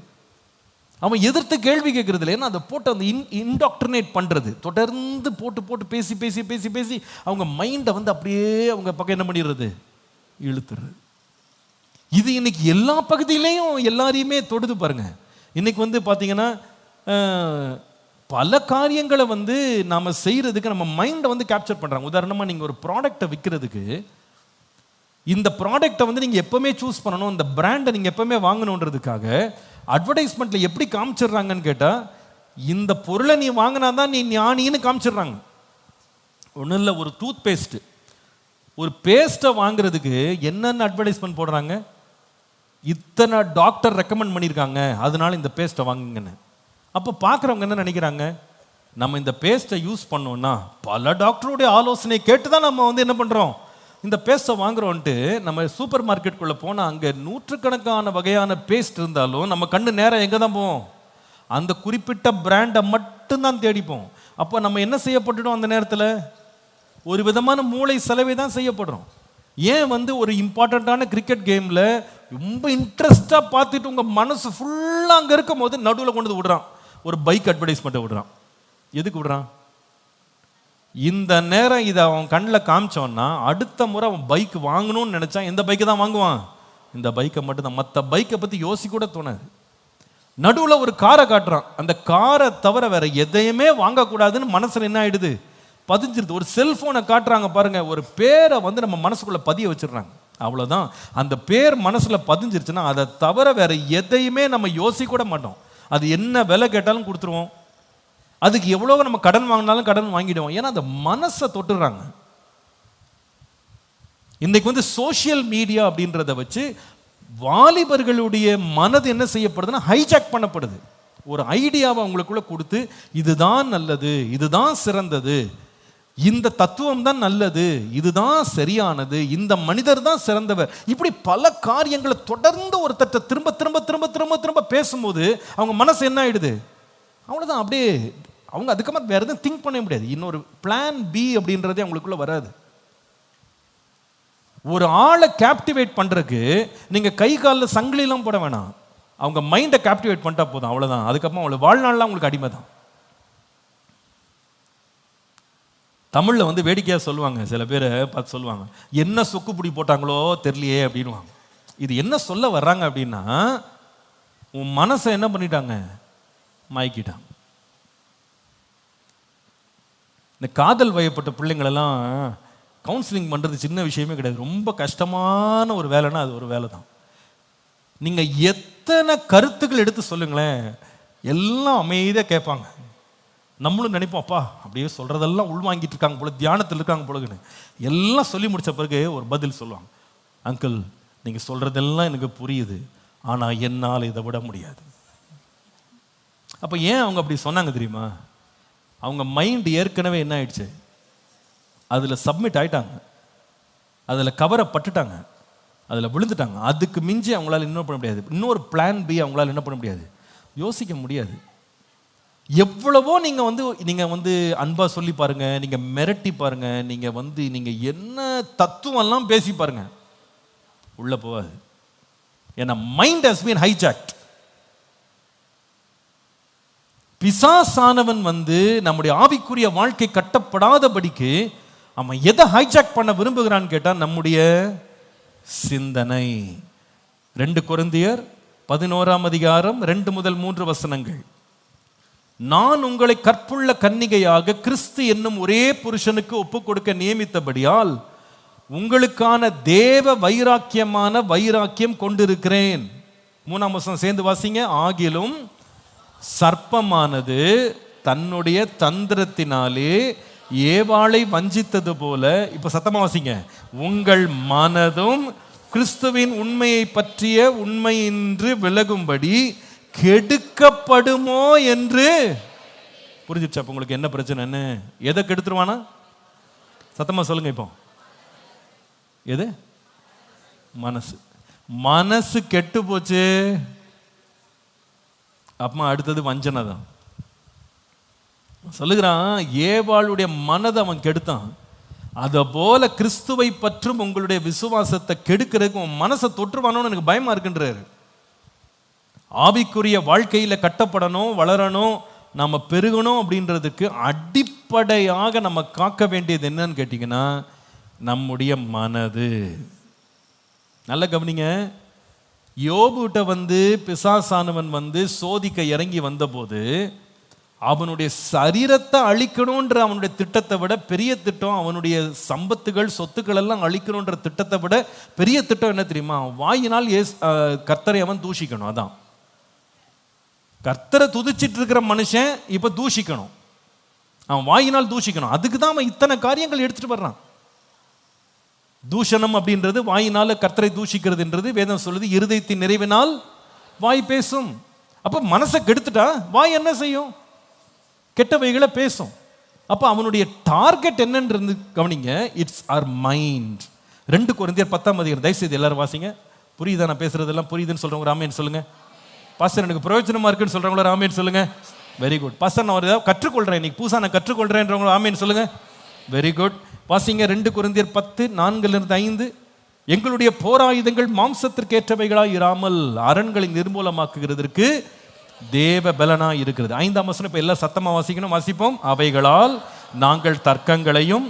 அவன் எதிர்த்து கேள்வி கேட்கறது இல்லை. ஏன்னா அதை போட்டு அந்த இன்டாக்ட்ரினேட் பண்றது, தொடர்ந்து போட்டு போட்டு பேசி பேசி பேசி பேசி அவங்க மைண்டை அப்படியே அவங்க பக்கம் என்ன பண்ணிடுறது, இழுத்துறது. இது இன்னைக்கு எல்லா பகுதியிலையும் எல்லாரையுமே தொடுது பாருங்க. இன்னைக்கு பார்த்தீங்கன்னா பல காரியங்களை வந்து நாம செய்யறதுக்கு நம்ம மைண்டை வந்து கேப்சர் பண்றாங்க. உதாரணமா நீங்க ஒரு ப்ராடக்டை விற்கிறதுக்கு, இந்த ப்ராடக்டை வந்து நீங்க எப்பவுமே சூஸ் பண்ணணும், இந்த பிராண்டை நீங்க எப்பவுமே வாங்கணுன்றதுக்காக அட்வர்டைஸ்மெண்ட்ல எப்படி காமிச்சிடுறாங்கன்னு கேட்டா, இந்த பொருளை நீ வாங்கினாதான் நீ ஞானின்னு காமிச்சிடுறாங்க. ஒன்றும் இல்லை, ஒரு டூத் பேஸ்ட், ஒரு பேஸ்ட்டை வாங்குறதுக்கு என்னென்ன அட்வர்டைஸ்மெண்ட் போடுறாங்க, இத்தனை டாக்டர் ரெக்கமெண்ட் பண்ணியிருக்காங்க அதனால இந்த பேஸ்ட்டை வாங்குங்கன்னு. அப்போ பார்க்குறவங்க என்ன நினைக்கிறாங்க, நம்ம இந்த பேஸ்ட்டை யூஸ் பண்ணோம்னா பல டாக்டருடைய ஆலோசனை கேட்டு தான் நம்ம வந்து என்ன பண்ணுறோம், இந்த பேஸ்ட்டை வாங்குறோன்ட்டு நம்ம சூப்பர் மார்க்கெட்டுக்குள்ளே போனால் அங்கே நூற்றுக்கணக்கான வகையான பேஸ்ட் இருந்தாலும் நம்ம கண்ணு நேரம் எங்கே தான் போவோம், அந்த குறிப்பிட்ட பிராண்டை மட்டும்தான் தேடிப்போம். அப்போ நம்ம என்ன செய்யப்பட்டுடும், அந்த நேரத்தில் ஒரு விதமான மூளை செலவை தான் செய்யப்படுறோம். ஏன் வந்து ஒரு இம்பார்ட்டண்ட்டான கிரிக்கெட் கேமில் ரொம்ப இன்ட்ரெஸ்டாக பார்த்துட்டு உங்கள் மனசு ஃபுல்லாக அங்கே இருக்கும் போது நடுவில் கொண்டு விடுறான் ஒரு பைக் அட்வர்டைஸ்மெண்ட்டை விடுறான். எதுக்கு விடுறான்? இந்த நேரம் இதை அவன் கண்ணில் காமிச்சோன்னா அடுத்த முறை அவன் பைக் வாங்கணும்னு நினச்சா எந்த பைக்கை தான் வாங்குவான், இந்த பைக்கை மட்டும்தான். மற்ற பைக்கை பற்றி யோசிக்க கூட தோணாது. நடுவில் ஒரு காரை காட்டுறான், அந்த காரை தவிர வேற எதையுமே வாங்கக்கூடாதுன்னு மனசில் என்ன ஆயிடுது, பதிஞ்சிருது. ஒரு செல்ஃபோனை காட்டுறாங்க பாருங்க, ஒரு பேரை வந்து நம்ம மனசுக்குள்ளே பதிய வச்சிடுறாங்க. அவ்வளோதான், அந்த பேர் மனசில் பதிஞ்சிருச்சுன்னா அதை தவிர வேற எதையுமே நம்ம யோசிக்க கூட மாட்டோம். அது என்ன விலை கேட்டாலும் கொடுத்துருவோம், அதுக்கு எவ்வளோ நம்ம கடன் வாங்கினாலும் கடன் வாங்கிடுவோம். ஏன்னா அந்த மனசை தொட்டுறாங்க. இன்னைக்கு வந்து சோஷியல் மீடியா அப்படின்றத வச்சு வாலிபர்களுடைய மனது என்ன செய்யப்படுதுன்னா ஹைஜாக் பண்ணப்படுது. ஒரு ஐடியாவை அவங்களுக்குள்ள கொடுத்து இதுதான் நல்லது, இதுதான் சிறந்தது, இந்த தத்துவம் தான் நல்லது, இதுதான் சரியானது, இந்த மனிதர் தான் சிறந்தவர், இப்படி பல காரியங்களை தொடர்ந்து ஒரு தட்டை திரும்ப திரும்ப திரும்ப திரும்ப திரும்ப பேசும்போது அவங்க மனசு என்ன ஆயிடுது, அவ்வளோதான். அப்படியே அவங்க அதுக்கப்புறம் வேற எதுவும் திங்க் பண்ண முடியாது. இன்னொரு பிளான் பி அப்படின்றதே அவங்களுக்குள்ள வராது. ஒரு ஆளை கேப்டிவேட் பண்றதுக்கு நீங்க கை காலில் சங்கிலிலாம் போட வேணாம், அவங்க மைண்டை கேப்டிவேட் பண்ணிட்டா போதும், அவ்வளோதான். அதுக்கப்புறம் அவங்களை வாழ்நாள்லாம் உங்களுக்கு அடிமை தான். தமிழில் வந்து வேடிக்கையாக சொல்லுவாங்க, சில பேரை பார்த்து சொல்லுவாங்க, என்ன சொக்கு பிடி போட்டாங்களோ தெரியலையே அப்படின்வாங்க. இது என்ன சொல்ல வர்றாங்க அப்படின்னா, உன் மனசை என்ன பண்ணிட்டாங்க, மயக்கிட்டாங்க. இந்த காதல் வயப்பட்ட பிள்ளைங்களெல்லாம் கவுன்சிலிங் பண்ணுறது சின்ன விஷயமே கிடையாது. ரொம்ப கஷ்டமான ஒரு வேலைன்னா அது ஒரு வேலை தான். நீங்கள் எத்தனை கருத்துக்கள் எடுத்து சொல்லுங்களேன், எல்லாம் அமைதியாக கேட்பாங்க. நம்மளும் நினைப்போம், அப்பா அப்படியே சொல்கிறதெல்லாம் உள்வாங்கிட்டு இருக்காங்க போல, தியானத்தில் இருக்காங்க போலன்னு. எல்லாம் சொல்லி முடித்த பிறகு ஒரு பதில் சொல்லுவாங்க, அங்கிள் நீங்கள் சொல்கிறதெல்லாம் எனக்கு புரியுது, ஆனால் என்னால் இதை விட முடியாது. அப்போ ஏன் அவங்க அப்படி சொன்னாங்க தெரியுமா, அவங்க மைண்ட் ஏற்கனவே என்ன ஆயிடுச்சு, அதில் சப்மிட் ஆயிட்டாங்க, அதில் கவரை பட்டுட்டாங்க, அதில் விழுந்துட்டாங்க. அதுக்கு மிஞ்சி அவங்களால என்ன பண்ண முடியாது, இன்னொரு பிளான் பி அவங்களால என்ன பண்ண முடியாது, யோசிக்க முடியாது. எவ்வளவோ நீங்கள் வந்து அன்பா சொல்லி பாருங்க, நீங்க மிரட்டி பாருங்க, நீங்க என்ன தத்துவம்லாம் பேசி பாருங்க, உள்ள போகாது. ஏன்னா மைண்ட் ஹஸ் பீன் ஹைஜாக்ட். பிசாசானவன் வந்து நம்முடைய ஆவிக்குரிய வாழ்க்கை கட்டப்படாதபடிக்கு அவன் எதை ஹைஜாக் பண்ண விரும்புகிறான்னு கேட்டா நம்முடைய சிந்தனை. 2 கொரிந்தியர் 11 2 முதல் 3 வசனங்கள். நான் உங்களை கற்புள்ள கன்னிகையாக கிறிஸ்து என்னும் ஒரே புருஷனுக்கு ஒப்புக் கொடுக்க நியமித்தபடியால் உங்களுக்கான தேவ வைராக்கியமான வைராக்கியம் கொண்டிருக்கிறேன். 3ஆம் வசனம் சேர்ந்து வாசிங்க. ஆகிலும் சர்ப்பமானது தன்னுடைய தந்திரத்தினாலே ஏவாளை வஞ்சித்தது போல, இப்ப சத்தமா வாசிங்க, உங்கள் மனதும் கிறிஸ்துவின் உண்மையை பற்றிய உண்மையின்றி விலகும்படி கெடுக்கப்படுமோ என்று. புரிஞ்சிடுச்சா அப்ப உங்களுக்கு என்ன பிரச்சனைன்னு? எதை கெடுத்துருவானா? சத்தமா சொல்லுங்க. இப்போ எது? மனசு. மனசு கெட்டு போச்சு, அப்பமா அடுத்தது வஞ்சனை தான். சொல்லுகிறான், ஏவாளுடைய மனதை அவன் கெடுத்தான், அதை போல கிறிஸ்துவை பற்றும் உங்களுடைய விசுவாசத்தை கெடுக்கிறதுக்கு உன் மனசை தொற்றுவானோன்னு எனக்கு பயமா இருக்குன்றாரு. ஆவிக்குரிய வாழ்க்கையில கட்டப்படணும், வளரணும், நம்ம பெருகணும் அப்படின்றதுக்கு அடிப்படையாக நம்ம காக்க வேண்டியது என்னன்னு கேட்டீங்கன்னா நம்முடைய மனது. நல்ல கவனிங்க. யோபுட்ட வந்து பிசாசானவன் வந்து சோதிக்க இறங்கி வந்தபோது அவனுடைய சரீரத்தை அழிக்கணும்ன்ற அவனுடைய திட்டத்தை விட பெரிய திட்டம், அவனுடைய சம்பத்துகள் சொத்துக்கள் எல்லாம் அழிக்கணும்ன்ற திட்டத்தை விட பெரிய திட்டம் என்ன தெரியுமா? வாயினால் கர்த்தரை அவன் தூஷிக்கணும். அதான் கர்த்தரை துதிச்சிட்டு இருக்கிற மனுஷன் இப்ப தூஷிக்கணும், அவன் வாயினால் தூஷிக்கணும். அதுக்கு தான் அவன் இத்தனை காரியங்கள் எடுத்துட்டு வர்றான். தூஷணம் அப்படின்றது வாயினால கர்த்தரை தூஷிக்கிறதுன்றது வேதம் சொல்லுது, இருதயத்தின் நிறைவினால் வாய் பேசும். அப்ப மனசை கெடுத்துட்டா வாய் என்ன செய்யும்? கெட்டவைகளை பேசும். அப்ப அவனுடைய டார்கெட் என்னன்றது கவனிங்க. It's R mind. 2 கொரிந்தியர் 10 தயவுசெய்து எல்லாரும் வாசிங்க. புரியுதா நான் பேசுறதெல்லாம்? புரியுதுன்னு சொல்றவங்க ராமேன்னு சொல்லுங்க. பாஸ்டர் எனக்கு பிரயோஜனமா இருக்குன்னு சொல்றவங்கள ராமேன்னு சொல்லுங்க. Very good. பாஸ்டர் நான் ஒரு ஏதாவது கற்றுக்கொள்றேன், இன்னைக்கு புதுசா நான் கற்றுக்கொள்றேன்றவங்க ராமேன்னு சொல்லுங்க. Very good. வாசிங்க 2 கொரிந்தியர் 10:4-5. எங்களுடைய போராயுதங்கள் மாம்சத்திற்கேற்றவைகளாய் இராமல் அரண்களை நிர்மூலமாக்குகிறதற்கு தேவ பலனா இருக்கிறது. 5ஆம் வசனம் இப்ப எல்லாம் சத்தமா வாசிக்கணும். வாசிப்போம். அவைகளால் நாங்கள் தர்க்கங்களையும்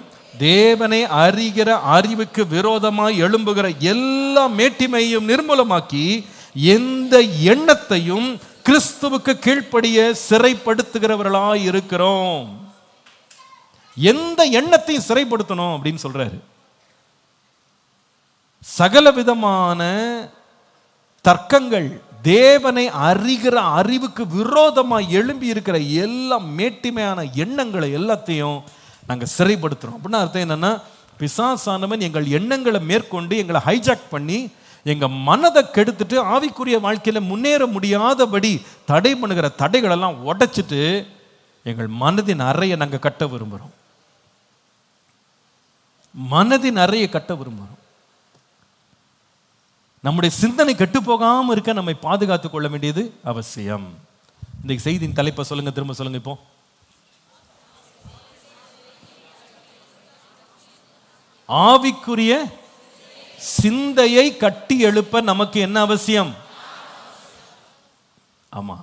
தேவனை அறிகிற அறிவுக்கு விரோதமாய் எழும்புகிற எல்லா மேட்டிமையும் நிர்மூலமாக்கி எந்த எண்ணத்தையும் கிறிஸ்துவுக்கு கீழ்ப்படிய சிறைப்படுத்துகிறவர்களாய் இருக்கிறோம். எந்த எண்ணத்தையும் சிறைப்படுத்தணும் அப்படின்னு சொல்றாரு. சகல விதமான தர்க்கங்கள், தேவனை அறிகிற அறிவுக்கு விரோதமாக எழும்பி இருக்கிற எல்லா மேட்டிமையான எண்ணங்களை எல்லாத்தையும் நாங்கள் சிறைப்படுத்துறோம். அப்படின்னா அர்த்தம் என்னன்னா, பிசாசானவன் எங்கள் எண்ணங்களை மேற்கொண்டு எங்களை ஹைஜாக் பண்ணி எங்க மனதை கெடுத்துட்டு ஆவிக்குரிய வாழ்க்கையில முன்னேற முடியாதபடி தடை பண்ணுகிற தடைகளெல்லாம் உடைச்சிட்டு எங்கள் மனதின் அறையை நாங்கள் கட்ட விரும்புகிறோம். மனதின் அறையை கட்ட விரும்புகிறோம். நம்முடைய சிந்தனை கெட்டு போகாம இருக்க நம்மை பாதுகாத்துக் கொள்ள வேண்டியது அவசியம். இந்த செய்தியின் தலைப்பை சொல்லுங்க, திரும்ப சொல்லுங்க. இப்போ ஆவிக்குரிய சிந்தையை கட்டி எழுப்ப நமக்கு என்ன அவசியம்? ஆமா,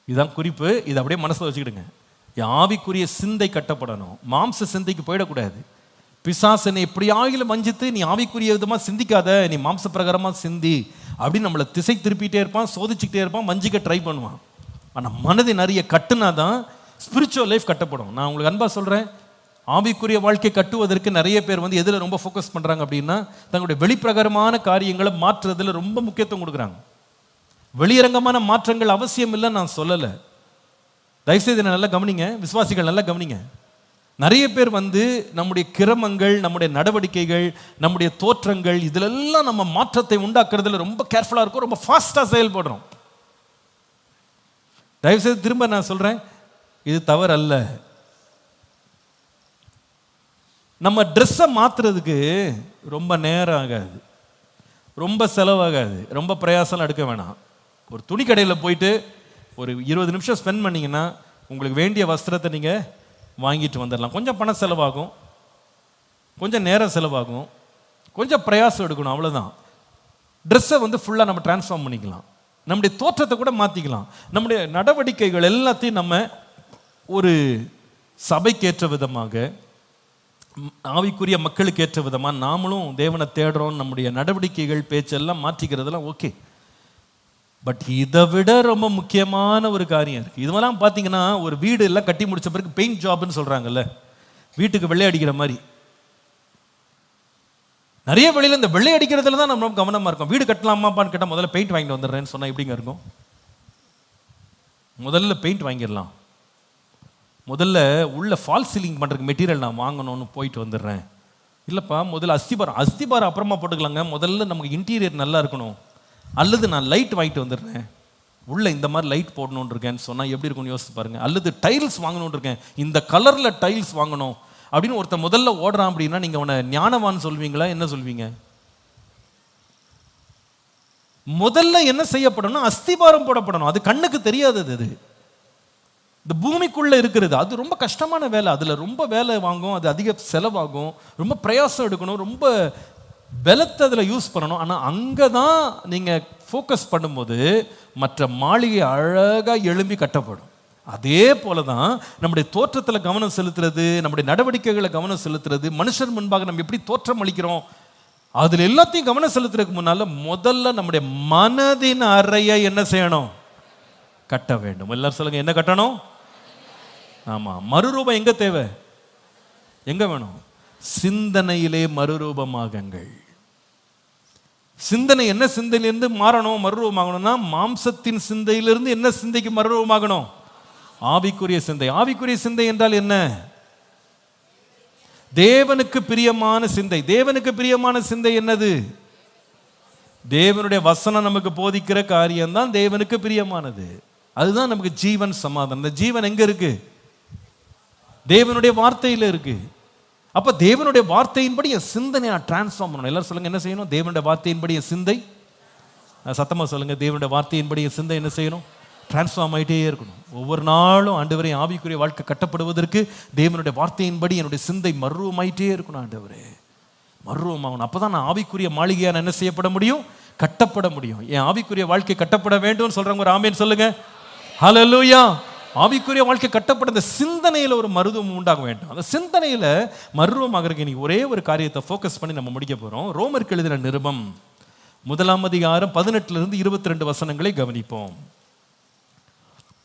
இதுதான் குறிப்பு. இது அப்படியே மனசுல வச்சுக்கிடுங்க. ஆவிக்குரிய சிந்தை கட்டப்படணும், மாம்ச சிந்தைக்கு போயிடக்கூடாது. பிசாசனை எப்படியாகிலும் வஞ்சித்து நீ ஆவிக்குரிய விதமா சிந்திக்காத, நீ மாம்ச பிரகாரமா சிந்தி அப்படின்னு நம்மளை திசை திருப்பிட்டே இருப்பான், சோதிச்சுக்கிட்டே இருப்பான், வஞ்சிக்க ட்ரை பண்ணுவான். ஆனா மனதின் நிறைய கட்டுனாதான் ஸ்பிரிச்சுவல் லைஃப் கட்டப்படும். நான் உங்களுக்கு அன்பா சொல்றேன், ஆவிக்குரிய வாழ்க்கை கட்டுவதற்கு நிறைய பேர் எதில் ரொம்ப ஃபோக்கஸ் பண்ணுறாங்க அப்படின்னா, தங்களுடைய வெளிப்பிரகாரமான காரியங்களை மாற்றுறதுல ரொம்ப முக்கியத்துவம் கொடுக்குறாங்க. வெளியரங்கமான மாற்றங்கள் அவசியம் இல்லைன்னு நான் சொல்லலை. தயவுசெய்து நல்லா கவனிங்க, விசுவாசிகள் நல்லா கவனிங்க. நிறைய பேர் நம்முடைய கிரமங்கள், நம்முடைய நடவடிக்கைகள், நம்முடைய தோற்றங்கள், இதிலெல்லாம் நம்ம மாற்றத்தை உண்டாக்குறதுல ரொம்ப கேர்ஃபுல்லாக இருக்கும், ரொம்ப ஃபாஸ்ட்டாக செயல்படுறோம். தயவுசெய்து திரும்ப நான் சொல்கிறேன், இது தவறு அல்ல. நம்ம ட்ரெஸ்ஸை மாற்றுறதுக்கு ரொம்ப நேரம் ஆகாது, ரொம்ப செலவாகாது, ரொம்ப பிரயாசம் எடுக்க வேணாம். ஒரு துணி கடையில் போயிட்டு ஒரு 20 நிமிஷம் ஸ்பெண்ட் பண்ணிங்கன்னா உங்களுக்கு வேண்டிய வஸ்திரத்தை நீங்கள் வாங்கிட்டு வந்துடலாம். கொஞ்சம் பணம் செலவாகும், கொஞ்சம் நேரம் செலவாகும், கொஞ்சம் பிரயாசம் எடுக்கணும், அவ்வளோதான். ட்ரெஸ்ஸை ஃபுல்லாக நம்ம டிரான்ஸ்ஃபார்ம் பண்ணிக்கலாம், நம்முடைய தோற்றத்தை கூட மாற்றிக்கலாம். நம்முடைய நடவடிக்கைகள் எல்லாத்தையும் நம்ம ஒரு சபைக்கேற்ற விதமாக, ஆவிக்குரிய மக்களுக்கு ஏற்ற விதமாக நாமளும் தேவனை தேடுறோம். நம்முடைய நடவடிக்கைகள் பேச்செல்லாம் மாற்றிக்கிறதெல்லாம் ஓகே. பட் இதை விட ரொம்ப முக்கியமான ஒரு காரியம் இருக்குது. இதெல்லாம் பார்த்தீங்கன்னா, ஒரு வீடு எல்லாம் கட்டி முடிச்ச பிறகு பெயிண்ட் ஜாப்னு சொல்கிறாங்கல்ல, வீட்டுக்கு வெள்ளை அடிக்கிற மாதிரி. நிறைய வெளியில் இந்த வெள்ளை அடிக்கிறதுல தான் நம்ம ரொம்ப கவனமாக இருக்கோம். வீடு கட்டலாமாப்பான்னு கேட்டால் முதல்ல பெயிண்ட் வாங்கிட்டு வந்துடுறேன்னு சொன்னால் எப்படிங்க இருக்கும்? முதல்ல பெயிண்ட் வாங்கிடலாம், முதல்ல உள்ள ஃபால் சீலிங் பண்ணுறதுக்கு மெட்டீரியல் நான் வாங்கணும்னு போயிட்டு வந்துடுறேன். இல்லைப்பா, முதல்ல அஸ்திபாரம் அப்புறமா போட்டுக்கலாங்க, முதல்ல நமக்கு இன்டீரியர் நல்லா இருக்கணும். அல்லது நான் லைட் வாங்கிட்டு வந்துடுறேன், உள்ள இந்த மாதிரி லைட் போடணுன்னு இருக்கேன்னு சொன்னால் எப்படி இருக்கும்னு யோசிச்சு பாருங்க. அல்லது டைல்ஸ் வாங்கணும்னு இருக்கேன், இந்த கலரில் டைல்ஸ் வாங்கணும் அப்படின்னு ஒருத்தர் முதல்ல ஓடுறான் அப்படின்னா நீங்கள் அவனை ஞானவான் சொல்வீங்களா, என்ன சொல்வீங்க? முதல்ல என்ன செய்யப்படணும்? அஸ்திபாரம் போடப்படணும். அது கண்ணுக்கு தெரியாதது, அது இந்த பூமிக்குள்ள இருக்கிறது. அது ரொம்ப கஷ்டமான வேலை, அதுல ரொம்ப வேலை வாங்கும், அது அதிக செலவாகும், ரொம்ப பிரயாசம் எடுக்கணும், ரொம்ப பலத்தை அதில் யூஸ் பண்ணணும். ஆனால் அங்கே தான் நீங்கள் ஃபோக்கஸ் பண்ணும்போது மற்ற மாளிகை அழகாக எழும்பி கட்டப்படும். அதே போல தான் நம்முடைய தோற்றத்தில் கவனம் செலுத்துறது, நம்முடைய நடவடிக்கைகளை கவனம் செலுத்துறது, மனுஷர் முன்பாக நம்ம எப்படி தோற்றம் அளிக்கிறோம், அதில் எல்லாத்தையும் கவனம் செலுத்துறதுக்கு முன்னால் முதல்ல நம்முடைய மனதின் அறையை என்ன செய்யணும்? கட்ட வேண்டும். எல்லாரும் சொல்லுங்க, என்ன கட்டணும்? ஆமா, மறுரூபம் எங்க தேவை? எங்க வேணும்? சிந்தனையிலே மறுரூபமாகுங்கள். சிந்தனை என்ன சிந்தையிலிருந்து மாறணும், மறுரூபமாகணும்னா மாம்சத்தின் சிந்தையிலிருந்து என்ன சிந்தைக்கு மறுரூபமாகணும்? ஆவிக்குரிய சிந்தை. ஆவிக்குரிய சிந்தை என்றால் என்ன? தேவனுக்கு பிரியமான சிந்தை. தேவனுக்கு பிரியமான சிந்தை என்னது? தேவனுடைய வசனம் நமக்கு போதிக்கிற காரியம்தான் தேவனுக்கு பிரியமானது. அதுதான் நமக்கு ஜீவன், சமாதானம். இந்த ஜீவன் எங்க இருக்கு? தேவனுடைய வார்த்தையில் இருக்கு. அப்ப தேவனுடைய வார்த்தையின்படி என் சிந்தனை நான் டிரான்ஸ்ஃபார்ம் பண்ணணும். எல்லாரும் சொல்லுங்க, என்ன செய்யணும்? தேவனுடைய வார்த்தையின்படி என் சிந்தை, சத்தமா சொல்லுங்க, தேவனுடைய வார்த்தையின்படி என் சிந்தை என்ன செய்யணும்? டிரான்ஸ்ஃபார்ம் ஆகிட்டே இருக்கணும். ஒவ்வொரு நாளும் ஆண்டவரே ஆவிக்குரிய வாழ்க்கை கட்டப்படுவதற்கு தேவனுடைய வார்த்தையின்படி என்னுடைய சிந்தை மறுரூபமாயிட்டே இருக்கணும். ஆண்டவரே மறுரூபமாகணும். அப்பதான் நான் ஆவிக்குரிய மாளிகையான என்ன செய்யப்பட முடியும்? கட்டப்பட முடியும். என் ஆவிக்குரிய வாழ்க்கை கட்டப்பட வேண்டும் சொல்றவங்க ஒரு ஆமேன் சொல்லுங்க. ஹல்லேலூயா. ஆவிக்குரிய வாழ்க்கை கட்டப்பட இந்த சிந்தனையில ஒரு மறுரூபம் உண்டாக வேண்டும். அந்த சிந்தனையில மறுரூபமாகறதுக்கு இன்னைக்கு ஒரே ஒரு காரியத்தை ஃபோக்கஸ் பண்ணி நம்ம முடிக்க போறோம். ரோமருக்கு எழுதின நிருபம் 1 அதிகாரம் 18 22 வசனங்களை கவனிப்போம்.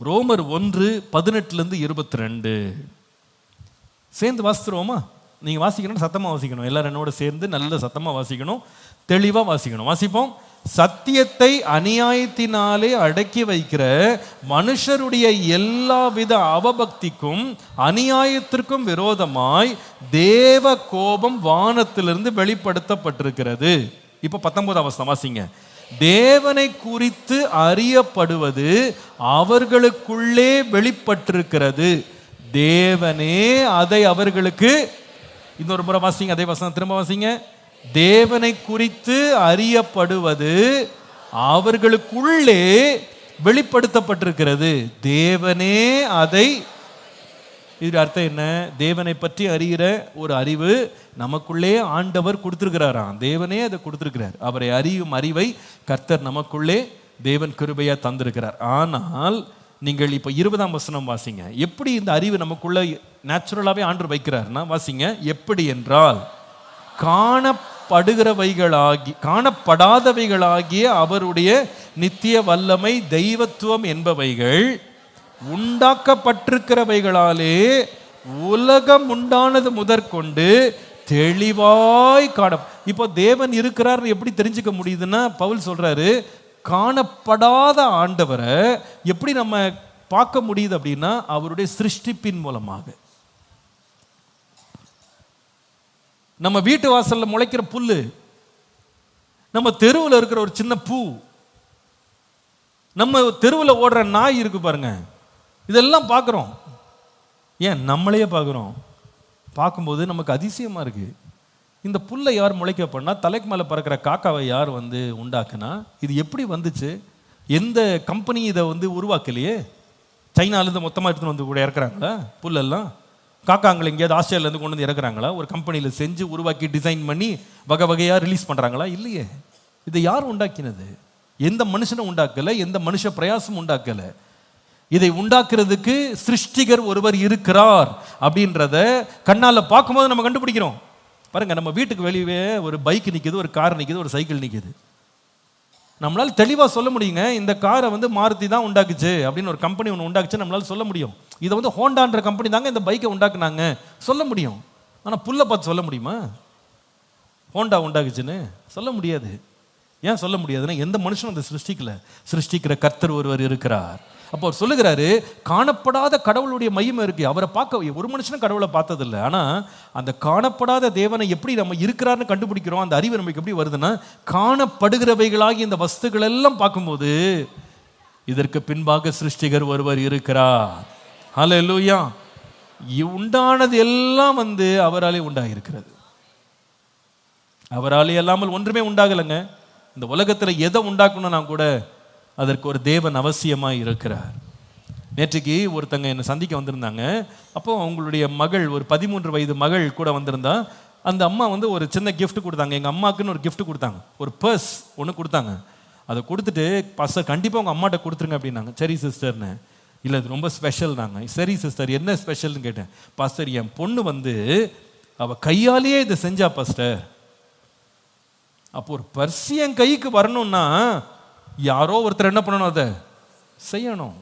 ரோமர் 1:18 22 சேர்ந்து வாசித்துருவோமா? நீங்க வாசிக்கணும், சத்தமா வாசிக்கணும். எல்லாரும் என்னோட சேர்ந்து நல்ல சத்தமா வாசிக்கணும், தெளிவா வாசிக்கணும். வாசிப்போம். சத்தியத்தை அநியாயத்தினாலே அடக்கி வைக்கிற மனுஷருடைய எல்லாவித அவபக்திக்கும் அநியாயத்திற்கும் விரோதமாய் தேவ கோபம் வானத்திலிருந்து வெளிப்படுத்தப்பட்டிருக்கிறது. இப்ப 19 வசனம் வாசிங்க. தேவனை குறித்து அறியப்படுவது அவர்களுக்குள்ளே வெளிப்பட்டிருக்கிறது. தேவனே அதை அவர்களுக்கு, இன்னொரு முறை வாசிங்க, அதே வசனம் திரும்ப வாசிங்க. தேவனை குறித்து அறியப்படுவது அவர்களுக்குள்ளே வெளிப்படுத்தப்பட்டிருக்கிறது. தேவனே அதை, இது அர்த்தம் என்ன? தேவனை பற்றி அறிகிற ஒரு அறிவு நமக்குள்ளே ஆண்டவர் கொடுத்திருக்கிறாராம். தேவனே அதை கொடுத்திருக்கிறார். அவரை அறியும் அறிவை கர்த்தர் நமக்குள்ளே தேவன் கிருபையா தந்திருக்கிறார். ஆனால் நீங்கள் இப்ப 20 வசனம் வாசிங்க. எப்படி இந்த அறிவு நமக்குள்ள நேச்சுரலாவே ஆண்டவர் வைக்கிறார்னா வாசிங்க. எப்படி என்றால், காணப்படாதவைகளாகிய அவருடைய நித்திய வல்லமை, தெய்வத்துவம் என்பவைகள் உண்டாக்கப்பட்டிருக்கிறவைகளாலே உலகம் உண்டானது முதற்கொண்டு தெளிவாய் காண. இப்போ தேவன் இருக்கிறார் எப்படி தெரிஞ்சுக்க முடியுதுன்னா, பவுல் சொல்றாரு, காணப்படாத ஆண்டவரை எப்படி நம்ம பார்க்க முடியுது அப்படின்னா, அவருடைய சிருஷ்டிப்பின் மூலமாக. நம்ம வீட்டு வாசல்ல முளைக்கிற புல்லு, நம்ம தெருவில் இருக்கிற ஒரு சின்ன பூ, நம்ம தெருவில் ஓடுற நாய் இருக்கு பாருங்க, இதெல்லாம் பார்க்குறோம். ஏன் நம்மளையே பார்க்குறோம். பார்க்கும்போது நமக்கு அதிசயமா இருக்கு. இந்த புல்லை யார் முளைக்க பண்ணா, தலைக்கு மேலே பறக்கிற காக்காவை யார் உண்டாக்குனா, இது எப்படி வந்துச்சு? எந்த கம்பெனி இதை உருவாக்கலையே. சைனாலேருந்து மொத்தமாக எடுத்துன்னு கூட இறக்குறாங்களா புல்லெல்லாம்? காக்காங்களை எங்கேயாவது ஆஸ்திரேலியாலேருந்து கொண்டு வந்து இறக்குறாங்களா? ஒரு கம்பெனியில் செஞ்சு உருவாக்கி டிசைன் பண்ணி வகை வகையாக ரிலீஸ் பண்ணுறாங்களா? இல்லையே. இதை யார் உண்டாக்கினது? எந்த மனுஷனை உண்டாக்கலை, எந்த மனுஷ பிரயாசம் உண்டாக்கலை. இதை உண்டாக்குறதுக்கு சிருஷ்டிகர் ஒருவர் இருக்கிறார் அப்படின்றத கண்ணால் பார்க்கும்போது நம்ம கண்டுபிடிக்கிறோம். பாருங்க, நம்ம வீட்டுக்கு வெளியே ஒரு பைக் நிற்குது, ஒரு கார் நிற்குது, ஒரு சைக்கிள் நிற்குது. நம்மளால் தெளிவாக சொல்ல முடியுங்க, இந்த காரை மாருதி தான் உண்டாக்குச்சு அப்படின்னு ஒரு கம்பெனி ஒன்று உண்டாக்குச்சு நம்மளால சொல்ல முடியும். இதை ஹோண்டான்ற கம்பெனி தாங்க இந்த பைக்கை உண்டாக்குனாங்க சொல்ல முடியும். ஆனால் புல்லை பார்த்து சொல்ல முடியுமா ஹோண்டா உண்டாக்குச்சுன்னு? சொல்ல முடியாது. ஏன் சொல்ல முடியாதுன்னா, எந்த மனுஷனும் அந்த சிருஷ்டிக்கிற கர்த்தர் ஒருவர் இருக்கிறார். அப்போ அவர் சொல்லுகிறாரு, காணப்படாத கடவுளுடைய மகிமை இருக்கு. அவரை பார்க்க ஒரு மனுஷனும் கடவுளை பார்த்ததில்லை. ஆனால் அந்த காணப்படாத தேவனை எப்படி நம்ம இருக்கிறார்னு கண்டுபிடிக்கிறோம். அந்த அறிவு நமக்கு எப்படி வருதுன்னா, காணப்படுகிறவைகளாகி இந்த வஸ்துக்கள் எல்லாம் பார்க்கும்போது இதற்கு பின்பாக சிருஷ்டிகர் ஒருவர் இருக்கிறார். ஹல்லேலூயா. உண்டானது எல்லாம் அவராலே உண்டாகிருக்கிறது. அவராலே இல்லாமல் ஒன்றுமே உண்டாகலைங்க. இந்த உலகத்தில் எதை உண்டாக்கணும்னா கூட அதற்கு ஒரு தேவன் அவசியமாக இருக்கிறார். நேற்றுக்கு ஒருத்தங்க என்னை சந்திக்க வந்திருந்தாங்க. அப்போ அவங்களுடைய மகள், ஒரு 13 வயது மகள் கூட வந்திருந்தா. அந்த அம்மா ஒரு சின்ன கிஃப்ட் கொடுத்தாங்க. எங்கள் அம்மாவுக்குன்னு ஒரு கிஃப்ட் கொடுத்தாங்க. ஒரு பர்ஸ் ஒன்று கொடுத்தாங்க. அதை கொடுத்துட்டு, பாஸ்டர் கண்டிப்பாக உங்கள் அம்மாட்ட கொடுத்துருங்க அப்படின்னாங்க. சரி சிஸ்டர்னு. இல்லை இது ரொம்ப ஸ்பெஷல் நாங்க. சரி சிஸ்டர், என்ன ஸ்பெஷல்னு கேட்டேன். பாஸ்டர், என் பொண்ணு அவள் கையாலேயே இதை செஞ்சா பாஸ்டர். அப்போ ஒரு பர்ஸ் என் கைக்கு வரணும்னா யாரோ ஒருத்தர் என்ன பண்ணணும், அதை செய்யணும்.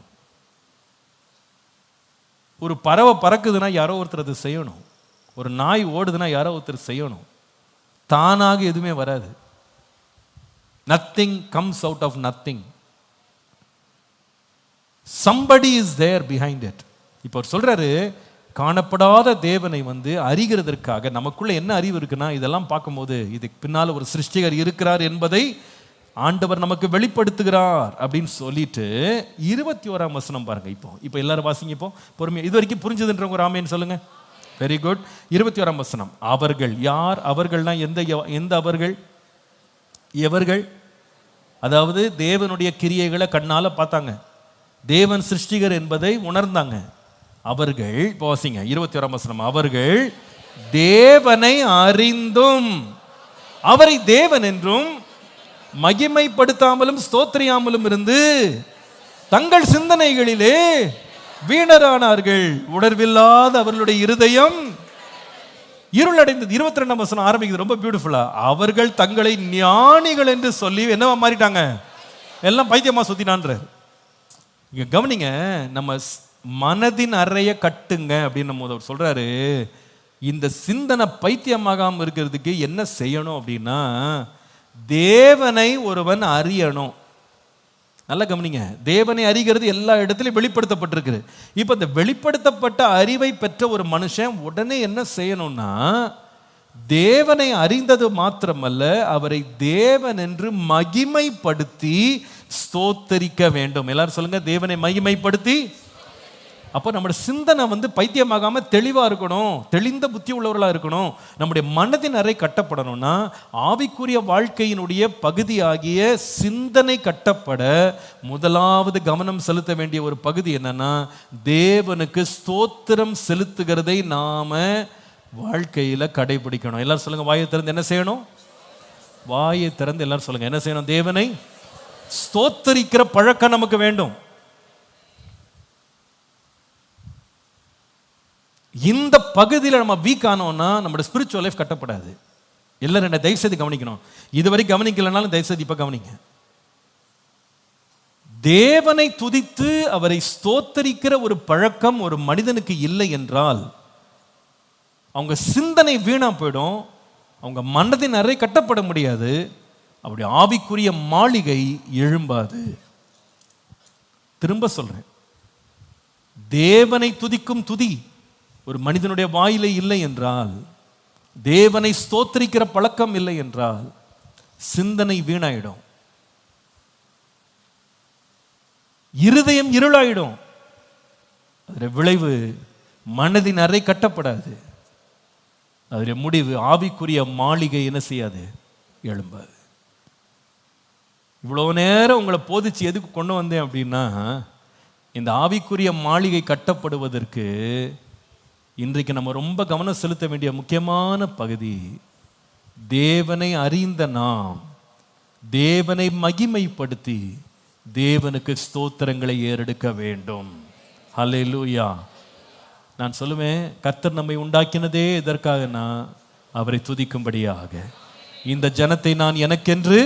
ஒரு பறவை பறக்குதுன்னா யாரோ ஒருத்தர் அதை செய்யணும். ஒரு நாய் ஓடுதுன்னா யாரோ ஒருத்தர் செய்யணும். தானாக எதுவுமே வராது. Nothing comes out of nothing. somebody is there behind it. இப்போ அவர் சொல்றாரு, காணப்படாத தேவனை அறிகிறதற்காக நமக்குள்ள என்ன அறிவு இருக்குன்னா, இதெல்லாம் பார்க்கும்போது இதுக்கு பின்னால ஒரு சிருஷ்டிகர் இருக்கிறார் என்பதை ஆண்டவர் நமக்கு வெளிப்படுத்துகிறார் அப்படின்னு சொல்லிட்டு 21ஆம் வசனம் பாருங்க. இப்போ எல்லாரும் வாசிங்க. இப்போ பொறுமையா, இது வரைக்கும் புரிஞ்சதுன்றவங்க ஒரு ஆமேன்னு சொல்லுங்க. Very good. 21ஆம் வசனம். அவர்கள் யார்? அவர்கள்னா எந்த அவர்கள்? எவர்கள்? அதாவது தேவனுடைய கிரியைகளை கண்ணால பார்த்தாங்க, தேவன் சிருஷ்டிகர் என்பதை உணர்ந்தாங்க. அவர்கள், இப்போ வாசிங்க 21ஆம் வசனம். அவர்கள் தேவனை அறிந்தும் அவரை தேவன் என்றும் மகிமைப்படுத்தாமலும் ஸ்தோத்திரியாமலும் இருந்து தங்கள் சிந்தனைகளிலே வீணரானார்கள். உணர்வில்லாத அவர்களுடைய இருதயம் இருளடைந்தது. 22ஆம் வசனம் ஆரம்பிக்குது ரொம்ப பியூட்டிஃபுல்லா. அவர்கள் தங்களை ஞானிகள் என்று சொல்லி என்னவா மாறிட்டாங்க? எல்லாம் பைத்தியமா சுத்தினான்ற. இங்க கவனிங்க, நம்ம மனதின் அறைய கட்டுங்க அப்படின்னு நம்ம அவர் சொல்றாரு. இந்த சிந்தனை பைத்தியமாகாம இருக்கிறதுக்கு என்ன செய்யணும் அப்படின்னா, தேவனை ஒருவன் அறியணும். நல்லா கவனிங்க, தேவனை அறிகிறது எல்லா இடத்துலையும் வெளிப்படுத்தப்பட்டிருக்கு. இப்போ இந்த வெளிப்படுத்தப்பட்ட அறிவை பெற்ற ஒரு மனுஷன் உடனே என்ன செய்யணும்னா, தேவனை அறிந்தது மாத்திரமல்ல, அவரை தேவன் என்று மகிமைப்படுத்தி ஸ்தோத்தரிக்க வேண்டும். எல்லாரும் சொல்லுங்க, தேவனை மகிமைப்படுத்தி. அப்போ நம்முடைய சிந்தனை பைத்தியமாகாம தெளிவா இருக்கணும், தெளிந்த புத்தி உள்ளவர்களா இருக்கணும். நம்முடைய மனதின் அறை கட்டப்படணும்னா, ஆவிக்குரிய வாழ்க்கையினுடைய பகுதியாகிய சிந்தனை கட்டப்பட முதலாவது கவனம் செலுத்த வேண்டிய ஒரு பகுதி என்னன்னா, தேவனுக்கு ஸ்தோத்திரம் செலுத்துகிறதை நாம வாழ்க்கையில கடைபிடிக்கணும். எல்லாரும் சொல்லுங்க, வாயை திறந்து என்ன செய்யணும்? வாயை திறந்து எல்லாரும் சொல்லுங்க, என்ன செய்யணும்? தேவனை ஸ்தோத்தரிக்கிற பழக்கம் நமக்கு வேண்டும். இந்த பகுதியில் நம்ம வீக் ஆனோம்னா நம்மளோட ஸ்பிரிச்சுவல் லைஃப் கட்டப்படாது. எல்லாரும் என்ன தயவு செய்து கவனிக்கணும். இதுவரை கவனிக்கலனாலும் தயவு செய்து இப்ப கவனிங்க. தேவனை துதித்து அவரை ஸ்தோத்தரிக்கிற ஒரு பழக்கம் ஒரு மனிதனுக்கு இல்லை என்றால் அவங்க சிந்தனை வீணா போயிடும், அவங்க மனதின் அறை கட்டப்பட முடியாது, அப்படி ஆவிக்குரிய மாளிகை எழும்பாது. திரும்ப சொல்றேன், தேவனை துதிக்கும் துதி ஒரு மனிதனுடைய வாயிலே இல்லை என்றால், தேவனை ஸ்தோத்திரிக்கிற பழக்கம் இல்லை என்றால் சிந்தனை வீணாயிடும், இருதயம் இருளாயிடும். அதோட விளைவு மனதின் அறை கட்டப்படாது, அதோட முடிவு ஆவிக்குரிய மாளிகை என்ன செய்யாது? எழும்பாது. இவ்வளோ நேரம் உங்களை போதிச்சு எதுக்கு கொண்டு வந்தேன் அப்படின்னா, இந்த ஆவிக்குரிய மாளிகை கட்டப்படுவதற்கு இன்றைக்கு நம்ம ரொம்ப கவனம் செலுத்த வேண்டிய முக்கியமான பகுதி, தேவனை அறிந்த நாம் தேவனை மகிமைப்படுத்தி தேவனுக்கு ஸ்தோத்திரங்களை ஏறெடுக்க வேண்டும். ஹல்லேலூயா. நான் சொல்லுவேன், கர்த்தர் நம்மை உண்டாக்கினதே எதற்காகனா அவரை துதிக்கும்படியாக. இந்த ஜனத்தை நான் எனக்கென்று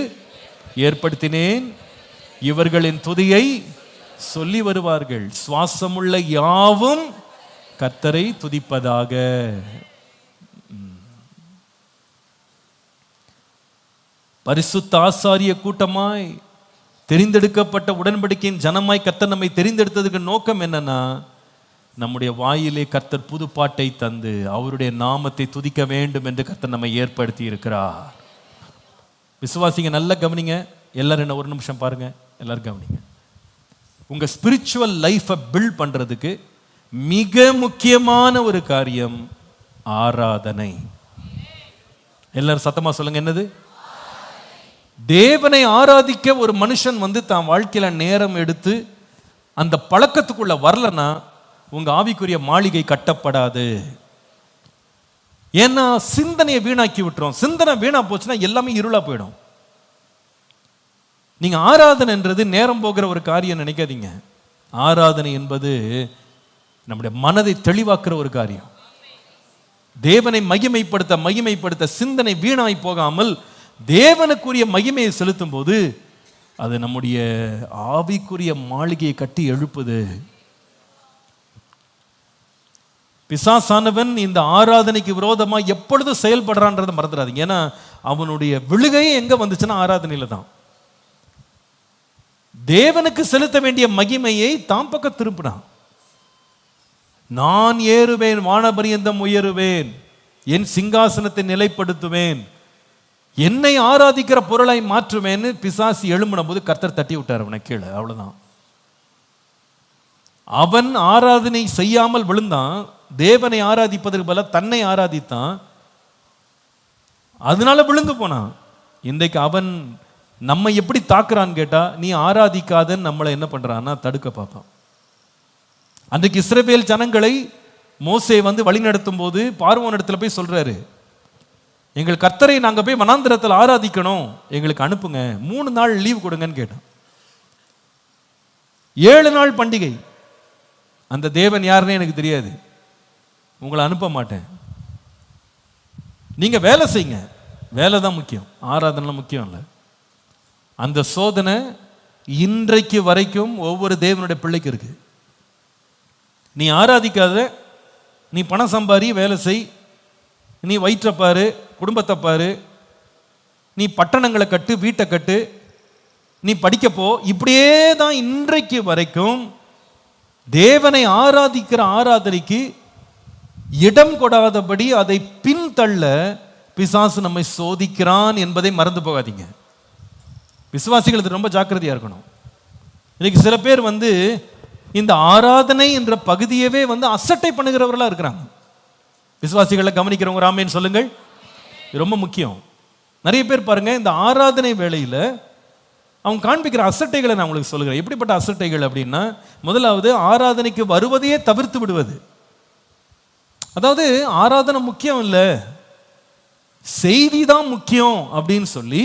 ஏற்படுத்தினேன், இவர்களின் துதியை சொல்லி வருவார்கள். சுவாசமுள்ள யாவும் கர்த்தரை துதிப்பதாக. பரிசுத்த ஆசாரிய கூட்டமாய் தெரிந்தெடுக்கப்பட்ட உடன்படிக்கையின் ஜனமாய் கர்த்தர் நம்மை தெரிந்தெடுத்ததுக்கு நோக்கம் என்னன்னா, நம்முடைய வாயிலே கர்த்தர் புது பாட்டை தந்து அவருடைய நாமத்தை துதிக்க வேண்டும் என்று கர்த்தர் நம்மை ஏற்படுத்தி இருக்கிறார். விசுவாசிங்க, நல்லா கவனிங்க. எல்லாரும் என்ன ஒரு நிமிஷம் பாருங்க, எல்லாரும் கவனிங்க. உங்க ஸ்பிரிச்சுவல் லைஃபை பில்ட் பண்றதுக்கு மிக முக்கியமான ஒரு காரியம் ஆராதனை. எல்லாரும் சத்தமா சொல்லுங்க, என்னது? தேவனை ஆராதிக்க ஒரு மனுஷன் தான் வாழ்க்கையில நேரம் எடுத்து அந்த பழக்கத்துக்குள்ள வரலன்னா உங்க ஆவிக்குரிய மாளிகை கட்டப்படாது. ஏன்னா சிந்தனையை வீணாக்கி விட்டுரும். சிந்தனை வீணா போச்சுன்னா எல்லாமே இருளா போயிடும். நீங்க ஆராதனைன்றது நேரம் போகிற ஒரு காரியம் நினைக்காதீங்க. ஆராதனை என்பது நம்முடைய மனதை தெளிவாக்குற ஒரு காரியம். தேவனை மகிமைப்படுத்த சிந்தனை வீணாய் போகாமல் தேவனுக்குரிய மகிமையை செலுத்தும் போது அது நம்முடைய ஆவிக்குரிய மாளிகையை கட்டி எழுப்புது. பிசாசானவன் இந்த ஆராதனைக்கு விரோதமா எப்பொழுதும் செயல்படுறான்றதை மறந்துடாதீங்க. ஏன்னா அவனுடைய விழுகையே எங்க வந்துச்சுன்னா ஆராதனையில தான். தேவனுக்கு செலுத்த வேண்டிய மகிமையை தாம் பக்கம் திருப்பினான். நான் ஏறுவேன், வானபரியந்தம் உயருவேன், என் சிங்காசனத்தை நிலைப்படுத்துவேன், என்னை ஆராதிக்கிற பொருளை மாற்றுவேன்னு பிசாசு எழும்பின போது கர்த்தர் தட்டி விட்டார் அவனை கீழே. அவ்வளவுதான். அவன் ஆராதனை செய்யாமல் விழுந்தான். தேவனை ஆராதிப்பதற்கு பதிலாக தன்னை ஆராதித்தான். அதனால விழுந்து போனான். இன்றைக்கு அவன் நம்ம எப்படி தாக்குறான்னு கேட்டா, நீ ஆராதிக்காதன்னு நம்மளை என்ன பண்றான்னா தடுக்க பார்ப்பான். அன்றைக்கு இஸ்ரவேல் ஜனங்களை மோசே வழி நடத்தும் போது பார்வோன் இடத்துல போய் சொல்றாரு, எங்கள் கர்த்தரை நாங்க போய் வனாந்திரத்தில் ஆராதிக்கணும், எங்களுக்கு அனுப்புங்க, 3 நாள் லீவ் கொடுங்கன்னு கேட்டோம். 7 நாள் பண்டிகை. அந்த தேவன் யாருன்னு எனக்கு தெரியாது, உங்களை அனுப்ப மாட்டேன், நீங்க வேலை செய்யுங்க, வேலை தான் முக்கியம், ஆராதனை முக்கியம் இல்லை. அந்த சோதனை இன்றைக்கு வரைக்கும் ஒவ்வொரு தேவனுடைய பிள்ளைக்கு இருக்கு. நீ ஆராதிக்காத, நீ பணம் சம்பாரி, வேலை செய், நீ வயிற்றை பாரு, குடும்பத்தை பாரு, நீ பட்டணங்களை கட்டு, வீட்டை கட்டு, நீ படிக்கப்போ, இப்படியே தான் இன்றைக்கு வரைக்கும் தேவனை ஆராதிக்கிற ஆராதனைக்கு இடம் கொடாதபடி அதை பின்தள்ள பிசாசு நம்மை சோதிக்கிறான் என்பதை மறந்து போகாதீங்க. விசுவாசிகள் ரொம்ப ஜாக்கிரதையா இருக்கணும். இன்னைக்கு சில பேர் இந்த ஆராதனை என்ற பகுதியவே அசட்டை பண்ணுகிறவர்களா இருக்கிறாங்க. விசுவாசிகளை கவனிக்கிறவங்க ராமேன்னு சொல்லுங்கள், ரொம்ப முக்கியம். நிறைய பேர் பாருங்க, இந்த ஆராதனை வேளையில் அவங்க காண்பிக்கிற அசட்டைகளை நான் உங்களுக்கு சொல்லுகிறேன். எப்படிப்பட்ட அசட்டைகள் அப்படின்னா, முதலாவது ஆராதனைக்கு வருவதையே தவிர்த்து விடுவது. அதாவது ஆராதனை முக்கியம் இல்லை, செய்தி தான் முக்கியம் அப்படின்னு சொல்லி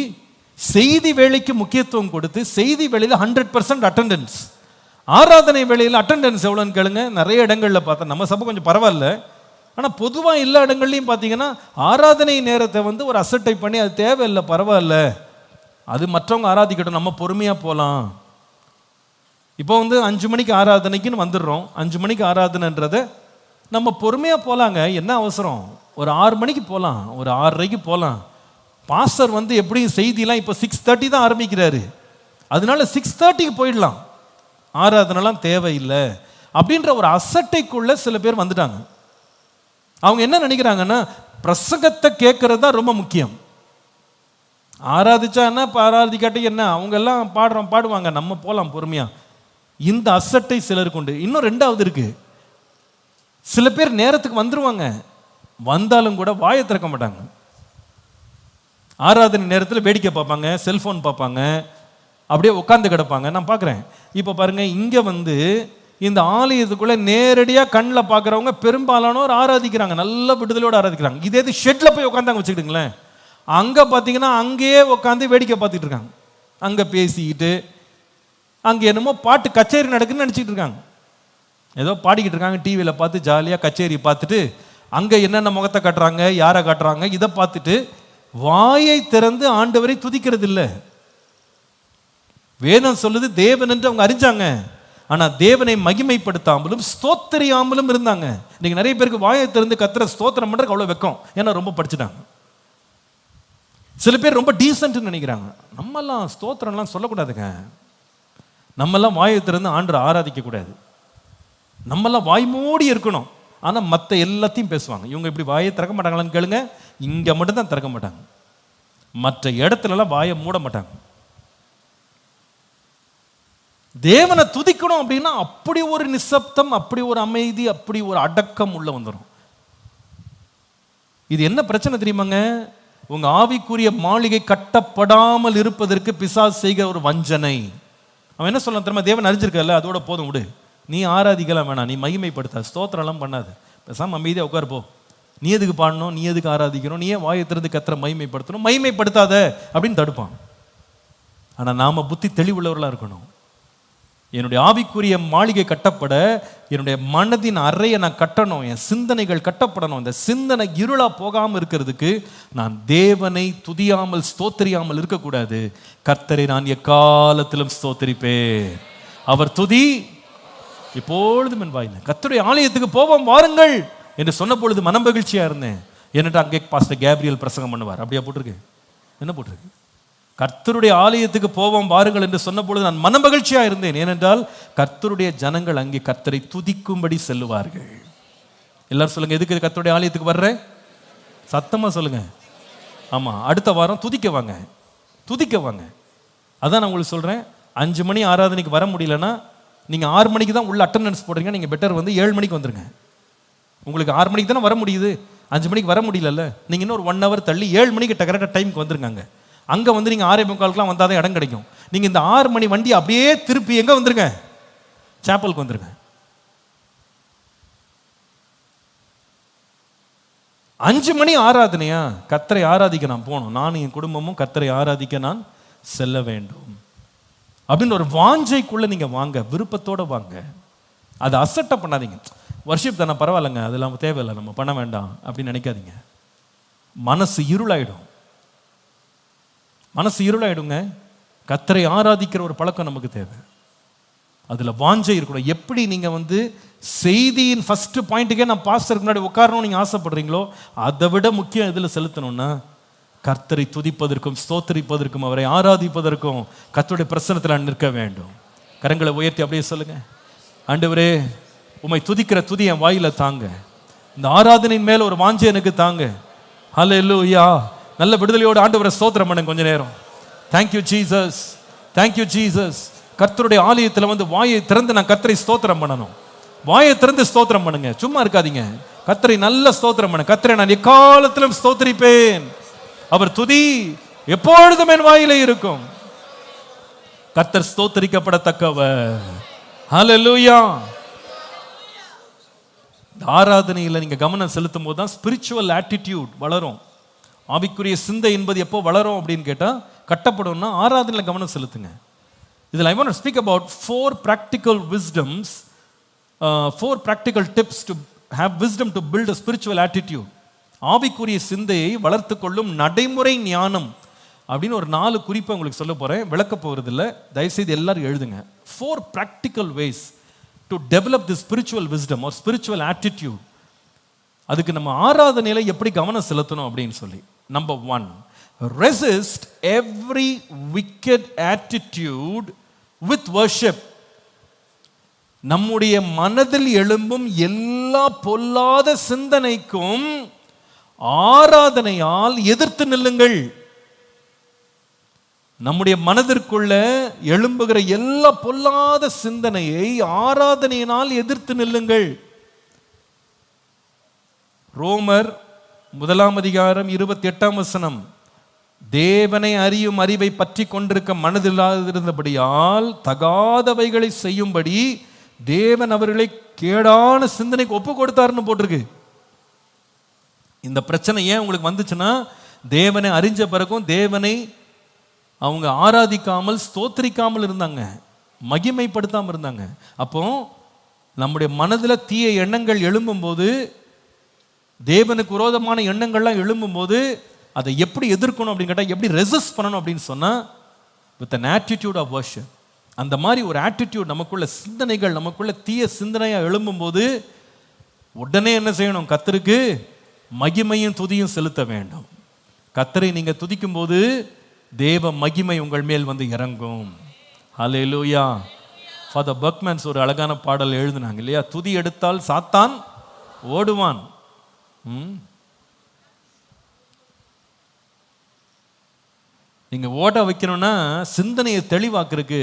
செய்தி வேலைக்கு முக்கியத்துவம் கொடுத்து செய்தி வேலையில் 100% அட்டெண்டன்ஸ். ஆராதனை வேலையில் அட்டெண்டன்ஸ் எவ்வளோன்னு கேளுங்க. நிறைய இடங்களில் பார்த்தா, நம்ம சபை கொஞ்சம் பரவாயில்ல, ஆனால் பொதுவாக எல்லா இடங்கள்லையும் பார்த்தீங்கன்னா ஆராதனை நேரத்தை ஒரு அசட்டை பண்ணி அது தேவையில்லை, பரவாயில்ல, அது மற்றவங்க ஆராதிக்கட்டும், நம்ம பொறுமையாக போகலாம். இப்போ 5 மணிக்கு ஆராதனைக்குன்னு வந்துடுறோம். 5 மணிக்கு ஆராதனைன்றதை நம்ம பொறுமையாக போகலாங்க, என்ன அவசரம், ஒரு 6 மணிக்கு போகலாம், ஒரு 6:30க்கு போகலாம். பாஸ்டர் எப்படியும் செய்திலாம் இப்போ 6:30 தான் ஆரம்பிக்கிறாரு, அதனால 6:30க்கு போயிடலாம், ஆராதனைலாம் தேவையில்லை அப்படின்ற ஒரு அசட்டைக்குள்ள சில பேர் வந்துட்டாங்க. அவங்க என்ன நினைக்கிறாங்கன்னா, பிரசங்கத்தை கேட்கறது தான் ரொம்ப முக்கியம், ஆராதிச்சா என்ன, ஆராதிக்காட்டி என்ன, அவங்க எல்லாம் பாடுவாங்க, நம்ம போகலாம் பொறுமையா. இந்த அசட்டை சிலருக்கு உண்டு. இன்னும் 2வது இருக்கு, சில பேர் நேரத்துக்கு வந்துருவாங்க, வந்தாலும் கூட வாயை திறக்க மாட்டாங்க. ஆராதனை நேரத்தில் வேடிக்கை பார்ப்பாங்க, செல்போன் பார்ப்பாங்க, அப்படியே உட்காந்து கிடப்பாங்க. நான் பார்க்குறேன். இப்போ பாருங்க, இங்கே இந்த ஆலயத்துக்குள்ளே நேரடியாக கண்ணில் பார்க்குறவங்க பெரும்பாலானோர் ஆராதிக்கிறாங்க, நல்ல விடுதலையோடு ஆராதிக்கிறாங்க. இதே இது ஷெட்டில் போய் உட்காந்தாங்க வச்சுக்கிட்டுங்களேன், அங்கே பார்த்தீங்கன்னா அங்கேயே உட்காந்து வேடிக்கை பார்த்துட்டு இருக்காங்க, அங்கே பேசிக்கிட்டு, அங்கே என்னமோ பாட்டு கச்சேரி நடக்குன்னு நினச்சிக்கிட்டு இருக்காங்க, ஏதோ பாடிக்கிட்டு இருக்காங்க, டிவியில் பார்த்து ஜாலியாக கச்சேரி பார்த்துட்டு, அங்கே என்னென்ன முகத்தை காட்டுறாங்க, யாரை காட்டுறாங்க, இதை பார்த்துட்டு வாயை திறந்து ஆண்டவரை துதிக்கிறது இல்லை. வேதம் சொல்லுது தேவன் என்று அவங்க அறிஞ்சாங்க, ஆனா தேவனை மகிமைப்படுத்தாமலும் ஸ்தோத்திரியாமலும் இருந்தாங்க. இன்னைக்கு நிறைய பேருக்கு வாயை திறந்து கர்த்தரை ஸ்தோத்திரம் பண்றதுக்கு அவ்வளவு வெக்கம், ஏன்னா ரொம்ப படிச்சுட்டாங்க. சில பேர் ரொம்ப டீசென்ட் நினைக்கிறாங்க, நம்மெல்லாம் ஸ்தோத்திரம்லாம் சொல்லக்கூடாதுங்க, நம்மெல்லாம் வாயை திறந்து ஆண்டவரை ஆராதிக்க கூடாது, நம்மெல்லாம் வாய் மூடி இருக்கணும். ஆனா மற்ற எல்லாத்தையும் பேசுவாங்க. இவங்க இப்படி வாயை திறக்க மாட்டாங்களான்னு கேளுங்க, இங்க மட்டும்தான் திறக்க மாட்டாங்க, மற்ற இடத்துலலாம் வாயை மூட மாட்டாங்க. தேவனை துதிக்கணும் அப்படின்னா அப்படி ஒரு நிசப்தம், அப்படி ஒரு அமைதி, அப்படி ஒரு அடக்கம் உள்ள வந்துடும். இது என்ன பிரச்சனை தெரியுமாங்க? உங்க ஆவிக்குரிய மாளிகை கட்டப்படாமல் இருப்பதற்கு பிசாசு செய்கிற ஒரு வஞ்சனை. அவன் என்ன சொல்ல தெரியுமா, தேவன் அறிஞ்சிருக்கல, அதோட போதும் விடு, நீ ஆராதிக்கலாம் வேணாம், நீ மகிமைப்படுத்த, ஸ்தோத்திரம் எல்லாம் பண்ணாது, பேசாம அமைதியாக உட்கார் போ, நீ எதுக்கு பாடணும், நீ எதுக்கு ஆராதிக்கணும், நீ ஏன் வாயை திறந்து கர்த்தரை மகிமைப்படுத்தணும், மகிமைப்படுத்தாத அப்படின்னு தடுப்பான். ஆனா நாம புத்தி தெளிவுள்ளவர்களா இருக்கணும். என்னுடைய ஆவிக்குரிய மாளிகை கட்டப்பட, என்னுடைய மனதின் அறையை நான் கட்டணும், என் சிந்தனைகள் கட்டப்படணும். இந்த சிந்தனை இருளா போகாமல் இருக்கிறதுக்கு நான் தேவனை துதியாமல் ஸ்தோத்திரியாமல் இருக்கக்கூடாது. கர்த்தரை நான் எக்காலத்திலும் ஸ்தோத்திரிப்பேன், அவர் துதி இப்பொழுதும் என் வாயில. கர்த்தருடைய ஆலயத்துக்கு போவோம் வாருங்கள், என்று சொன்ன பொழுது மனம் மகிழ்ச்சியா இருந்தேன். என்னட்டு அங்கே பாஸ்டர் கேப்ரியல் பிரசங்கம் பண்ணுவார். அப்படியா போட்டிருக்கு? என்ன போட்டிருக்கு? கர்த்தருடைய ஆலயத்துக்கு போவோம் வாருங்கள் என்று சொன்ன பொழுது நான் மன மகிழ்ச்சியா இருந்தேன். ஏனென்றால் கர்த்தருடைய ஜனங்கள் அங்கே கர்த்தரை துதிக்கும்படி செல்லுவார்கள். எல்லாரும் சொல்லுங்க, எதுக்கு கர்த்தருடைய ஆலயத்துக்கு வர்றேன்? சத்தமா சொல்லுங்க. ஆமா, அடுத்த வாரம் துதிக்க வாங்க, துதிக்க வாங்க. அதான் நான் உங்களுக்கு சொல்றேன், 5 மணி ஆராதனைக்கு வர முடியலன்னா நீங்க 6 மணிக்கு தான் உள்ள அட்டெண்டன்ஸ் போடுறீங்க. நீங்க பெட்டர் வந்து 7 மணிக்கு வந்துருங்க. உங்களுக்கு 6 மணிக்கு தானே வர முடியுது, 5 மணிக்கு வர முடியல. நீங்க இன்னொரு 1 hour தள்ளி 7 மணிக்கு கரெக்டாக டைமுக்கு வந்துருங்க. அங்கே வந்து நீங்கள் 6:45 வந்தால் தான் இடம் கிடைக்கும். நீங்கள் இந்த 6 மணி வண்டி அப்படியே திருப்பி எங்கே வந்துருங்க? சாப்பலுக்கு வந்துருங்க. 5 மணி ஆராதனையா? கர்த்தரை ஆராதிக்க நான் போகணும், நானும் என் குடும்பமும் கர்த்தரை ஆராதிக்க நான் செல்ல வேண்டும் அப்படின்னு ஒரு வாஞ்சைக்குள்ள நீங்க வாங்க, விருப்பத்தோட வாங்க. அதை அசட்டை பண்ணாதீங்க. வர்ஷிப் தானே, பரவாயில்லைங்க, அதெல்லாம் தேவையில்லை, நம்ம பண்ண வேண்டாம் அப்படின்னு நினைக்காதீங்க. மனசு இருளாயிடும், மனசு இருளாயிடுங்க. கர்த்தரை ஆராதிக்கிற ஒரு பழக்கம் நமக்கு தேவை. அதுல வாஞ்சை இருக்கணும். எப்படி நீங்க வந்து செய்தியின் ஃபர்ஸ்ட் பாயிண்ட்டுக்கே நான் பாஸ்டருக்கு முன்னாடி உட்காரணும் நீங்க ஆசைப்படுறீங்களோ, அதை விட முக்கியம் எதுல செலுத்தணும்னா கர்த்தரை துதிப்பதற்கும் ஸ்தோத்திரிப்பதற்கும் அவரை ஆராதிப்பதற்கும் கர்த்தருடைய பிரசன்னத்தில் நிற்க வேண்டும். கரங்களை உயர்த்தி அப்படியே சொல்லுங்க, ஆண்டவரே உம்மை துதிக்கிற துதி என் வாயில தாங்க, இந்த ஆராதனையின் மேல ஒரு வாஞ்சை எனக்கு தாங்க. ஹல்லேலூயா. நல்ல விடுதலையோடு ஆண்டவரை ஸ்தோத்திரம் பண்ணுங்க கொஞ்ச நேரம். Thank you Jesus, thank you Jesus. கர்த்தருடைய ஆலயத்தில் வந்து வாயை திறந்து நான் கர்த்தரை ஸ்தோத்திரம் பண்ணணும். வாயை திறந்து ஸ்தோத்திரம் பண்ணுங்க, சும்மா இருக்காதீங்க. கர்த்தரை நல்ல ஸ்தோத்திரம் பண்ணுங்க. கர்த்தரை நான் எக்காலத்திலும் ஸ்தோத்திரிப்பேன், அவர் துதி எப்பொழுதும் என் வாயிலே இருக்கும். கர்த்தர் ஸ்தோத்திரிக்கப்படத்தக்கவர். ஹல்லேலூயா. ஆராதனையில் நீங்க கவனம் செலுத்தும் போது தான் ஸ்பிரிச்சுவல் ஆட்டிடியூட் வளரும். ஆவிக்குரிய சிந்தை என்பது எப்போ வளரும் அப்படின்னு கேட்டால், கட்டப்படும்னா ஆராதனையில் கவனம் செலுத்துங்க. இதில் I want to speak about 4 practical wisdoms, 4 practical tips to have wisdom to build a spiritual attitude. ஆவிக்குரிய சிந்தையை வளர்த்து கொள்ளும் நடைமுறை ஞானம் அப்படின்னு ஒரு 4 குறிப்பை உங்களுக்கு சொல்ல போறேன். விளக்க போகிறது இல்லை, தயவுசெய்து எல்லாரும் எழுதுங்க. 4 practical ways to develop this spiritual wisdom or spiritual attitude. அதுக்கு நம்ம ஆராதனையில எப்படி கவனம் செலுத்தணும் அப்படின்னு சொல்லி. Number 1, resist every wicked attitude with worship. நம்முடைய மனதில் எழும்பும் எல்லா பொல்லாத சிந்தனைக்கும் ஆராதனையால் எதிர்த்து நில்லுங்கள். நம்முடைய மனதிற்குள்ள எழும்புகிற எல்லா பொல்லாத சிந்தனையை ஆராதனையினால் எதிர்த்து நில்லுங்கள். ரோமர் 1:28 தேவனை அறியும் அறிவை பற்றி கொண்டிருக்க மனதில்லாதிருந்தபடியால் தகாதவைகளை செய்யும்படி தேவன் அவர்களை கேடான சிந்தனைக்கு ஒப்பு கொடுத்தாருன்னு போட்டிருக்கு. இந்த பிரச்சனை ஏன் உங்களுக்கு வந்துச்சுன்னா, தேவனை அறிஞ்ச பிறகும் தேவனை அவங்க ஆராதிக்காமல் ஸ்தோத்திரிக்காமல் இருந்தாங்க, மகிமைப்படுத்தாமல் இருந்தாங்க. அப்போ நம்முடைய மனதில் தீய எண்ணங்கள் எழும்பும் போது, தேவனுக்கு விரோதமான எண்ணங்கள்லாம் எழும்பும் போது அதை எப்படி எதிர்க்கணும் அப்படின்னு கேட்டால், எப்படி ரெசிஸ்ட் பண்ணணும் அப்படின்னு சொன்னால், with an attitude of worship. அந்த மாதிரி ஒரு ஆட்டிடியூட் நமக்குள்ள, சிந்தனைகள் நமக்குள்ள தீய சிந்தனையாக எழும்பும் போது உடனே என்ன செய்யணும்? கர்த்தருக்கு மகிமையும் துதியும் செலுத்த வேண்டும். கர்த்தரை நீங்க துதிக்கும் போது தேவ மகிமை உங்கள் மேல் வந்து இறங்கும். ஹல்லேலூயா. ஃபாதர் பர்க்மன்ஸ் ஒரு அழகான பாடல் எழுதினாங்க இல்லையா? துதி எடுத்தால் சாத்தான் ஓடுவான். நீங்க ஓட வைக்கணும்னா சிந்தனையை தெளிவாக்குறதுக்கு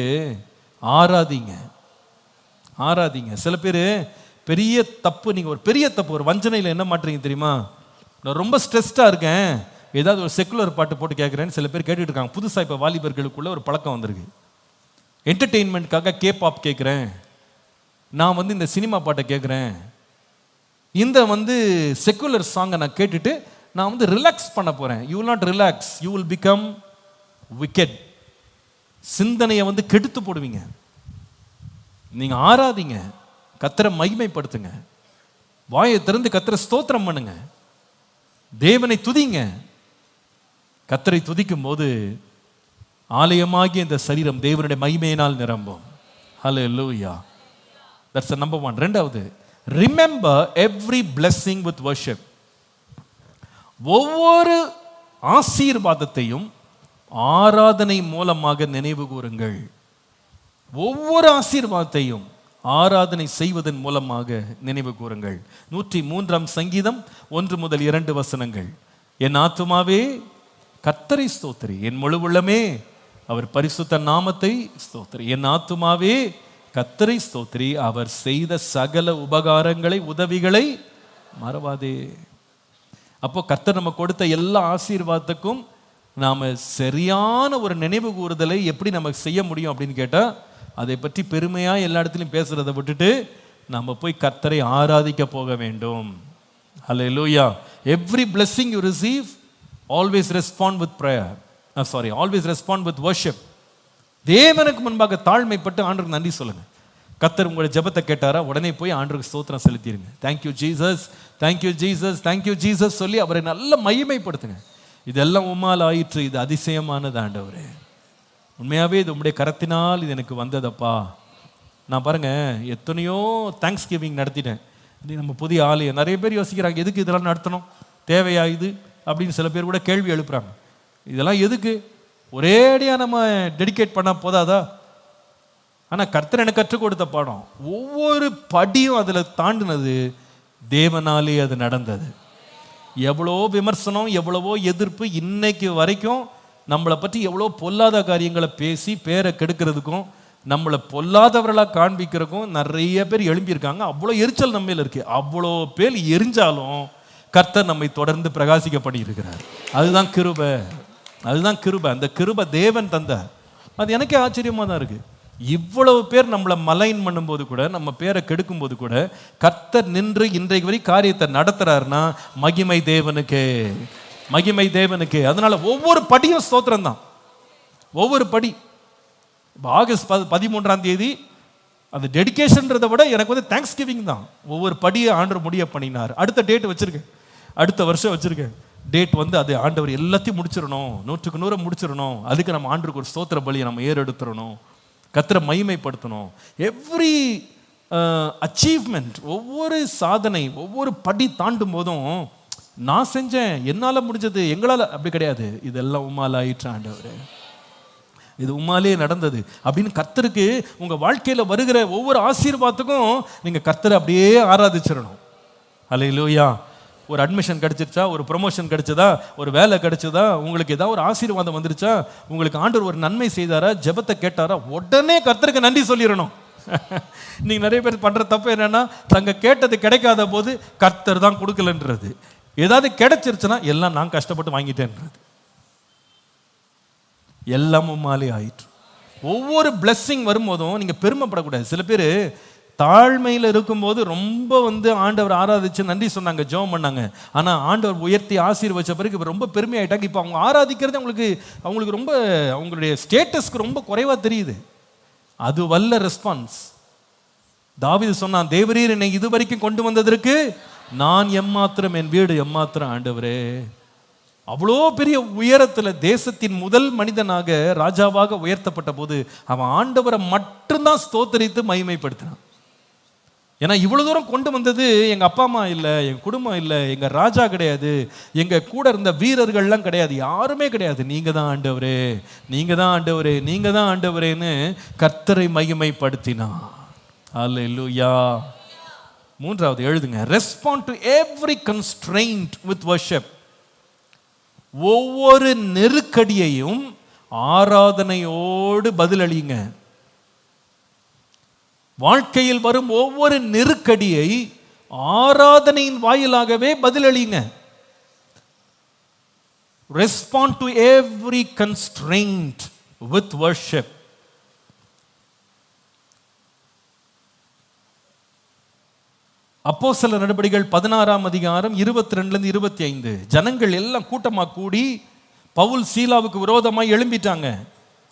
ஆராதிங்க, ஆராதிங்க. சில பேர் பெரிய தப்பு, நீங்க ஒரு பெரிய தப்பு, ஒரு வஞ்சனையில் என்ன மாட்டுறீங்க தெரியுமா? நான் ரொம்ப ஸ்ட்ரெஸ்டாக இருக்கேன், ஏதாவது ஒரு செக்குலர் பாட்டு போட்டு கேட்குறேன்னு சில பேர் கேட்டுட்டு இருக்காங்க. புதுசாக இப்போ வாலிபர்களுக்குள்ள ஒரு பழக்கம் வந்திருக்கு. என்டர்டெயின்மெண்ட்காக கேபாப் கேட்குறேன், நான் வந்து இந்த சினிமா பாட்டை கேட்குறேன், இந்த வந்து செக்குலர் சாங்கை நான் கேட்டுட்டு நான் வந்து ரிலாக்ஸ் பண்ண போகிறேன். You will not relax, you will become wicked. சிந்தனையை வந்து கெடுத்து போடுவீங்க. நீங்க ஆராதிங்க, கர்த்தரை மகிமைப்படுத்துங்க, வாயை திறந்து கர்த்தரை ஸ்தோத்திரம் பண்ணுங்க, தேவனை துதிங்க. கர்த்தரை துதிக்கும் போது ஆலயமாகிய இந்த சரீரம் தேவனுடைய மகிமையினால் நிரம்பும். ஹல்லேலூயா. That's number 1. 2வது, remember every blessing with worship. ஒவ்வொரு ஆசீர்வாதத்தையும் ஆராதனை மூலமாக நினைவு கூறுங்கள். ஒவ்வொரு ஆசீர்வாதத்தையும் ஆராதனை செய்வதன் மூலமாக நினைவு கூறுங்கள். 103 சங்கீதம் 1 முதல் 2 வசனங்கள். என் ஆத்துமாவே கர்த்தரை ஸ்தோத்திரி, என் முழு உள்ளமே அவர் பரிசுத்த நாமத்தை ஸ்தோத்திரி. என் ஆத்துமாவே கர்த்தரை ஸ்தோத்திரி, அவர் செய்த சகல உபகாரங்களை உதவிகளை மறவாதே. அப்போ கர்த்தர் நம்ம கொடுத்த எல்லா ஆசீர்வாதத்துக்கும் நாம சரியான ஒரு நினைவு கூறுதலை எப்படி நமக்கு செய்ய முடியும் அப்படின்னு கேட்டா, அதை பற்றி பெருமையா எல்லா இடத்துலையும் பேசுறதை விட்டுட்டு நம்ம போய் கர்த்தரை ஆராதிக்க போக வேண்டும். ஹல்லேலூயா. Every blessing you receive, always respond with prayer. Always respond with worship. தேவனுக்கு முன்பாக தாழ்மைப்பட்டு ஆண்டவருக்கு நன்றி சொல்லுங்க. கர்த்தர் உங்களுடைய ஜெபத்தை கேட்டாரா, உடனே போய் ஆண்டவருக்கு ஸ்தோத்திரம் செலுத்திடுங்க. Thank you Jesus, thank you Jesus, thank you Jesus சொல்லி அவரை நல்ல மகிமைப்படுத்துங்க. இதெல்லாம் உம்மால் ஆயிற்று, இது அதிசயமானது ஆண்டவரே, உண்மையாகவே இது உங்களுடைய கரத்தினால் இது எனக்கு வந்ததப்பா. நான் பாருங்க எத்தனையோ தேங்க்ஸ் கிவிங் நடத்திட்டேன். இது நம்ம புதிய ஆலயம், நிறைய பேர் யோசிக்கிறாங்க எதுக்கு இதெல்லாம் நடத்தணும், தேவையா இது அப்படின்னு சில பேர் கூட கேள்வி எழுப்புறாங்க. இதெல்லாம் எதுக்கு, ஒரேடியாக நம்ம டெடிகேட் பண்ணால் போதாதா? ஆனால் கர்த்தர் எனக்கு கற்றுக் கொடுத்த பாடம், ஒவ்வொரு படியும் அதில் தாண்டினது தேவனாலே அது நடந்தது. எவ்வளோ விமர்சனம், எவ்வளவோ எதிர்ப்பு, இன்னைக்கு வரைக்கும் நம்மளை பற்றி எவ்வளோ பொல்லாத காரியங்களை பேசி பேரை கெடுக்கிறதுக்கும் நம்மளை பொல்லாதவர்களாக காண்பிக்கிறதுக்கும் நிறைய பேர் எழும்பியிருக்காங்க. அவ்வளோ எரிச்சல் நம்ம மேல இருக்கு. அவ்வளோ பேர் எரிஞ்சாலும் கர்த்தர் நம்மை தொடர்ந்து பிரகாசிக்க பண்ணி இருக்கிறார். அதுதான் கிருபை, அதுதான் கிருபை. அந்த கிருபை தேவன் தந்தார். அது எனக்கே ஆச்சரியமா தான் இருக்கு. இவ்வளவு பேர் நம்மளை மலைன் பண்ணும்போது கூட, நம்ம பேரை கெடுக்கும் போது கூட கர்த்தர் நின்று இன்றைக்கு வரை காரியத்தை நடத்துறாருன்னா மகிமை தேவனுக்கு, மகிமை தேவனுக்கு. அதனால ஒவ்வொரு படியும் ஸ்தோத்திரம் தான். ஒவ்வொரு படி ஆகஸ்ட் 13 அந்த டெடிகேஷன்றதை விட எனக்கு வந்து தேங்க்ஸ் கிவிங் தான். ஒவ்வொரு படியை ஆண்டவர் முடிய பண்ணினார். அடுத்த டேட் வச்சிருக்கேன், அடுத்த வருஷம் வச்சிருக்கேன் டேட் வந்து அது ஆண்டவர் எல்லாத்தையும் முடிச்சிடணும், 100க்கு 100 முடிச்சிடணும். அதுக்கு நம்ம ஆண்டவருக்கு ஒரு ஸ்தோத்திர பலியை நம்ம ஏறெடுத்துடணும், கர்த்தரை மகிமைப்படுத்தணும். எவ்ரி அச்சீவ்மெண்ட், ஒவ்வொரு சாதனை, ஒவ்வொரு படி தாண்டும் போதும் நான் செஞ்சேன், என்னால் முடிஞ்சது, எங்களால், அப்படி கிடையாது. இதெல்லாம் உம்மால் ஆயிற்று ஆண்டவரே, இது உம்மாலே நடந்தது அப்படின்னு கர்த்தருக்கு உங்கள் வாழ்க்கையில் வருகிற ஒவ்வொரு ஆசீர்வாதத்துக்கும் நீங்கள் கர்த்தரை அப்படியே ஆராதிச்சிடணும். அல்லேலூயா. ஒரு அட்மிஷன் கிடைச்சிருச்சா, ஒரு ப்ரொமோஷன் கிடைச்சதா, ஒரு வேலை கிடைச்சதா, உங்களுக்கு ஏதாவது ஒரு ஆசீர்வாதம் வந்துருச்சா, உங்களுக்கு ஆண்டவர் ஒரு நன்மை செய்தாரா, ஜெபத்தை கேட்டாரா, உடனே கர்த்தருக்கு நன்றி சொல்லிடணும். நீங்கள் நிறைய பேர் பண்ணுற தப்பு என்னன்னா, தங்க கேட்டது கிடைக்காத போது கர்த்தர் தான் கொடுக்கலன்றது, ஏதாவது கிடைச்சிருச்சுன்னா எல்லாம் நான் கஷ்டப்பட்டு வாங்கிட்டேன்றது. எல்லாமும் மாலே ஆயிற்று. ஒவ்வொரு பிளெஸ்ஸிங் வரும்போதும் நீங்கள் பெருமைப்படக்கூடாது. சில பேர் தாழ்மையில் இருக்கும்போது ரொம்ப வந்து ஆண்டவர் ஆராதிச்சு நன்றி சொன்னாங்க, ஜெபம் பண்ணாங்க. ஆனால் ஆண்டவர் உயர்த்தி ஆசீர்வச்ச பிறகு இப்போ ரொம்ப பெருமையாயிட்டாங்க. இப்போ அவங்க ஆராதிக்கிறது அவங்களுக்கு ரொம்ப, அவங்களுடைய ஸ்டேட்டஸ்க்கு ரொம்ப குறைவாக தெரியுது. அது வல்ல ரெஸ்பான்ஸ். தாவீது சொன்னான், தேவரீர் என்னை இது வரைக்கும் கொண்டு வந்ததற்கு நான் எம்மாத்திரம், என் வீடு எம்மாத்திரம் ஆண்டவரே. அவ்வளோ பெரிய உயரத்தில் தேசத்தின் முதல் மனிதனாக ராஜாவாக உயர்த்தப்பட்ட போது அவன் ஆண்டவரை மட்டும்தான் ஸ்தோத்தரித்து மகிமைப்படுத்தினான். ஏன்னா இவ்வளோ தூரம் கொண்டு வந்தது எங்கள் அப்பா அம்மா இல்லை, எங்கள் குடும்பம் இல்லை, எங்கள் ராஜா கிடையாது, எங்கள் கூட இருந்த வீரர்கள்லாம் கிடையாது, யாருமே கிடையாது, நீங்கள் தான் ஆண்டவரே, நீங்கள் தான் ஆண்டவரே, நீங்கள் தான் ஆண்டவரேன்னு கர்த்தரை மகிமைப்படுத்தினான். அல்லேலூயா. 3வது எழுதுங்க, respond to every constraint with worship. ஒவ்வொரு நெருக்கடியையும் ஆராதனையோடு பதிலளிங்க. வாழ்க்கையில் வரும் ஒவ்வொரு நெருக்கடியை ஆராதனையின் வாயிலாகவே பதிலளிங்க. Respond to every constraint with worship. அப்போஸ்தலர் நடபடிகள் 16ஆம் அதிகாரம் 22லிருந்து 25. ஜனங்கள் எல்லாம் கூட்டமாக கூடி பவுல் சீலாவுக்கு விரோதமாக எழும்பிட்டாங்க.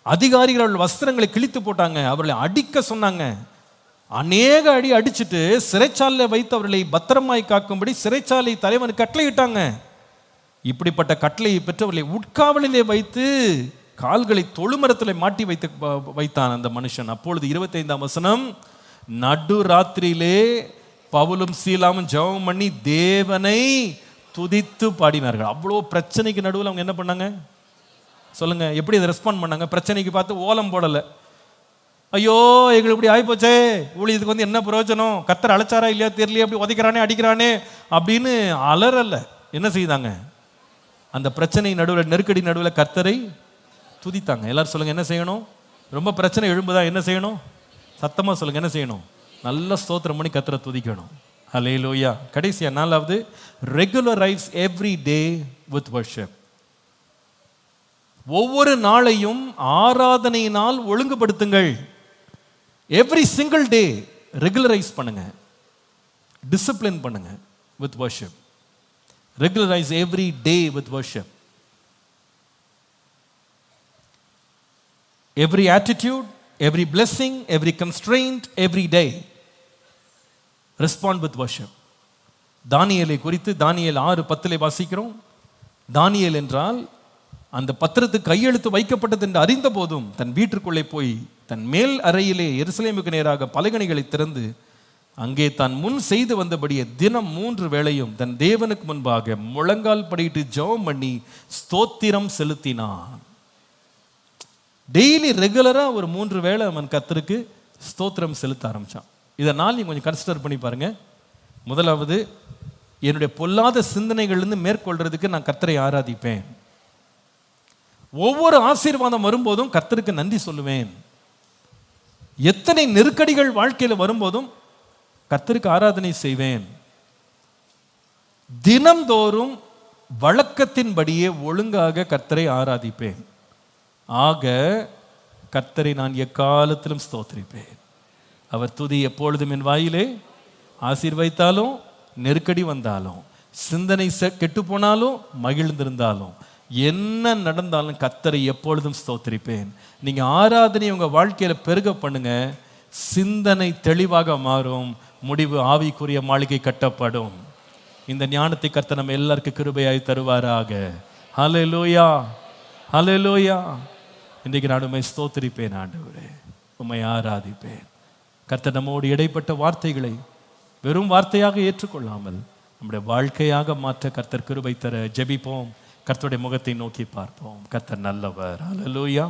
அதிகாரிகள் வஸ்திரங்களை கிழித்து போட்டாங்க, அவர்களை அடிக்க சொன்னாங்க. அநேக அடி அடிச்சுட்டு சிறைச்சாலையில் வைத்து அவர்களை பத்திரமாய் காக்கும்படி சிறைச்சாலை தலைவனுக்கு கட்டளையிட்டாங்க. இப்படிப்பட்ட கட்டளையை பெற்றவர்களை உட்காவலிலே வைத்து கால்களை தொழுமரத்தில் மாட்டி வைத்தான் அந்த மனுஷன். அப்பொழுது 25ஆம் வசனம், நடு ராத்திரியிலே பவுலும் சீலாவும் ஜெபம் பண்ணி தேவனை துதித்து பாடினார்கள். அவ்வளோ பிரச்சனைக்கு நடுவில் அவங்க என்ன பண்ணாங்க சொல்லுங்க? எப்படி அதை ரெஸ்பாண்ட் பண்ணாங்க? பிரச்சனைக்கு பார்த்து ஓலம் போடலை. ஐயோ எங்களுக்கு இப்படி ஆகிப்போச்சே, ஊழியத்துக்கு வந்து என்ன பிரயோஜனம், கர்த்தர் அழைச்சாரா இல்லையா தெரியலையே, அப்படி உதைக்கிறானே அடிக்கிறானே அப்படின்னு அலறல்ல. என்ன செய்தாங்க? அந்த பிரச்சனை நடுவில், நெருக்கடி நடுவில் கர்த்தரை துதித்தாங்க. எல்லாரும் சொல்லுங்க, என்ன செய்யணும்? ரொம்ப பிரச்சனை எழும்புதா என்ன செய்யணும்? சத்தமா சொல்லுங்க, என்ன செய்யணும்? நல்ல ஸ்தோத்திரம் பண்ணி கர்த்தரை துதிக்கணும். ஹல்லேலூயா. கடைசியா 4வது, regularise every day with worship. ஒவ்வொரு நாளையும் ஆராதனையினால் ஒழுங்குபடுத்துங்கள். எவ்ரி சிங்கிள் டே ரெகுலரைஸ் பண்ணுங்க, டிசிப்ளின் பண்ணுங்க with worship. Regularise every day with worship. Every attitude, every blessing, every constraint, every day respond with worship. தானியேலை குறித்து தானியேல் 6:10 வாசிக்கிறோம். தானியேல் என்றால் அந்த பத்திரத்துக்கு கையெழுத்து வைக்கப்பட்டது என்று அறிந்த போதும் தன் வீட்டிற்குள்ளே போய் தன் மேல் அறையிலே எருசலேமுக்கு நேராக பலகணிகளை திறந்து அங்கே தான் முன் செய்து வந்தபடியே தினம் 3 வேளையும் தன் தேவனுக்கு முன்பாக முழங்கால் படியிட்டு ஜெபம் பண்ணி ஸ்தோத்திரம் செலுத்தினான். டெய்லி ரெகுலராக ஒரு 3 வேளை அவன் கர்த்தருக்கு ஸ்தோத்திரம் செலுத்த ஆரம்பித்தான். இதனால் நீங்கள் கொஞ்சம் கன்சிடர் பண்ணி பாருங்க. முதலாவது, என்னுடைய பொல்லாத சிந்தனைகள்லேருந்து மேற்கொள்றதுக்கு நான் கர்த்தரை ஆராதிப்பேன். ஒவ்வொரு ஆசீர்வாதம் வரும்போதும் கர்த்தருக்கு நன்றி சொல்லுவேன். எத்தனை நெருக்கடிகள் வாழ்க்கையில் வரும்போதும் கர்த்தருக்கு ஆராதனை செய்வேன். தினம்தோறும் வழக்கத்தின்படியே ஒழுங்காக கர்த்தரை ஆராதிப்பேன். ஆக கர்த்தரை நான் எக்காலத்திலும் ஸ்தோத்திரிப்பேன். அவர் துதி எப்பொழுதும் என் வாயிலே ஆசீர்வைத்தாலும், நெருக்கடி வந்தாலும், சிந்தனை கெட்டு போனாலும், மகிழ்ந்திருந்தாலும், என்ன நடந்தாலும் கர்த்தரை எப்பொழுதும் ஸ்தோத்திரிப்பேன். நீங்க ஆராதனை உங்க வாழ்க்கையில பெருக பண்ணுங்க, சிந்தனை தெளிவாக மாறும், முடிவு ஆவிக்குரிய மாளிகை கட்டப்படும். இந்த ஞானத்தை கர்த்தர் நம்ம எல்லாருக்கும் கிருபையாய் தருவாராக. ஹல்லேலூயா, ஹல்லேலூயா. இன்றைக்கு நான் உம்மை ஸ்தோத்திரிப்பேன் ஆண்டவரே, உம்மை ஆராதிப்பேன். கர்த்தர் நம்மோடு இடைப்பட்ட வார்த்தைகளை வெறும் வார்த்தையாக ஏற்றுக்கொள்ளாமல் நம்முடைய வாழ்க்கையாக மாற்ற கர்த்தர் கிருபை தர ஜெபிப்போம். கர்த்தருடைய முகத்தை நோக்கி பார்ப்போம். கர்த்தர் நல்லவர். ஹல்லேலூயா.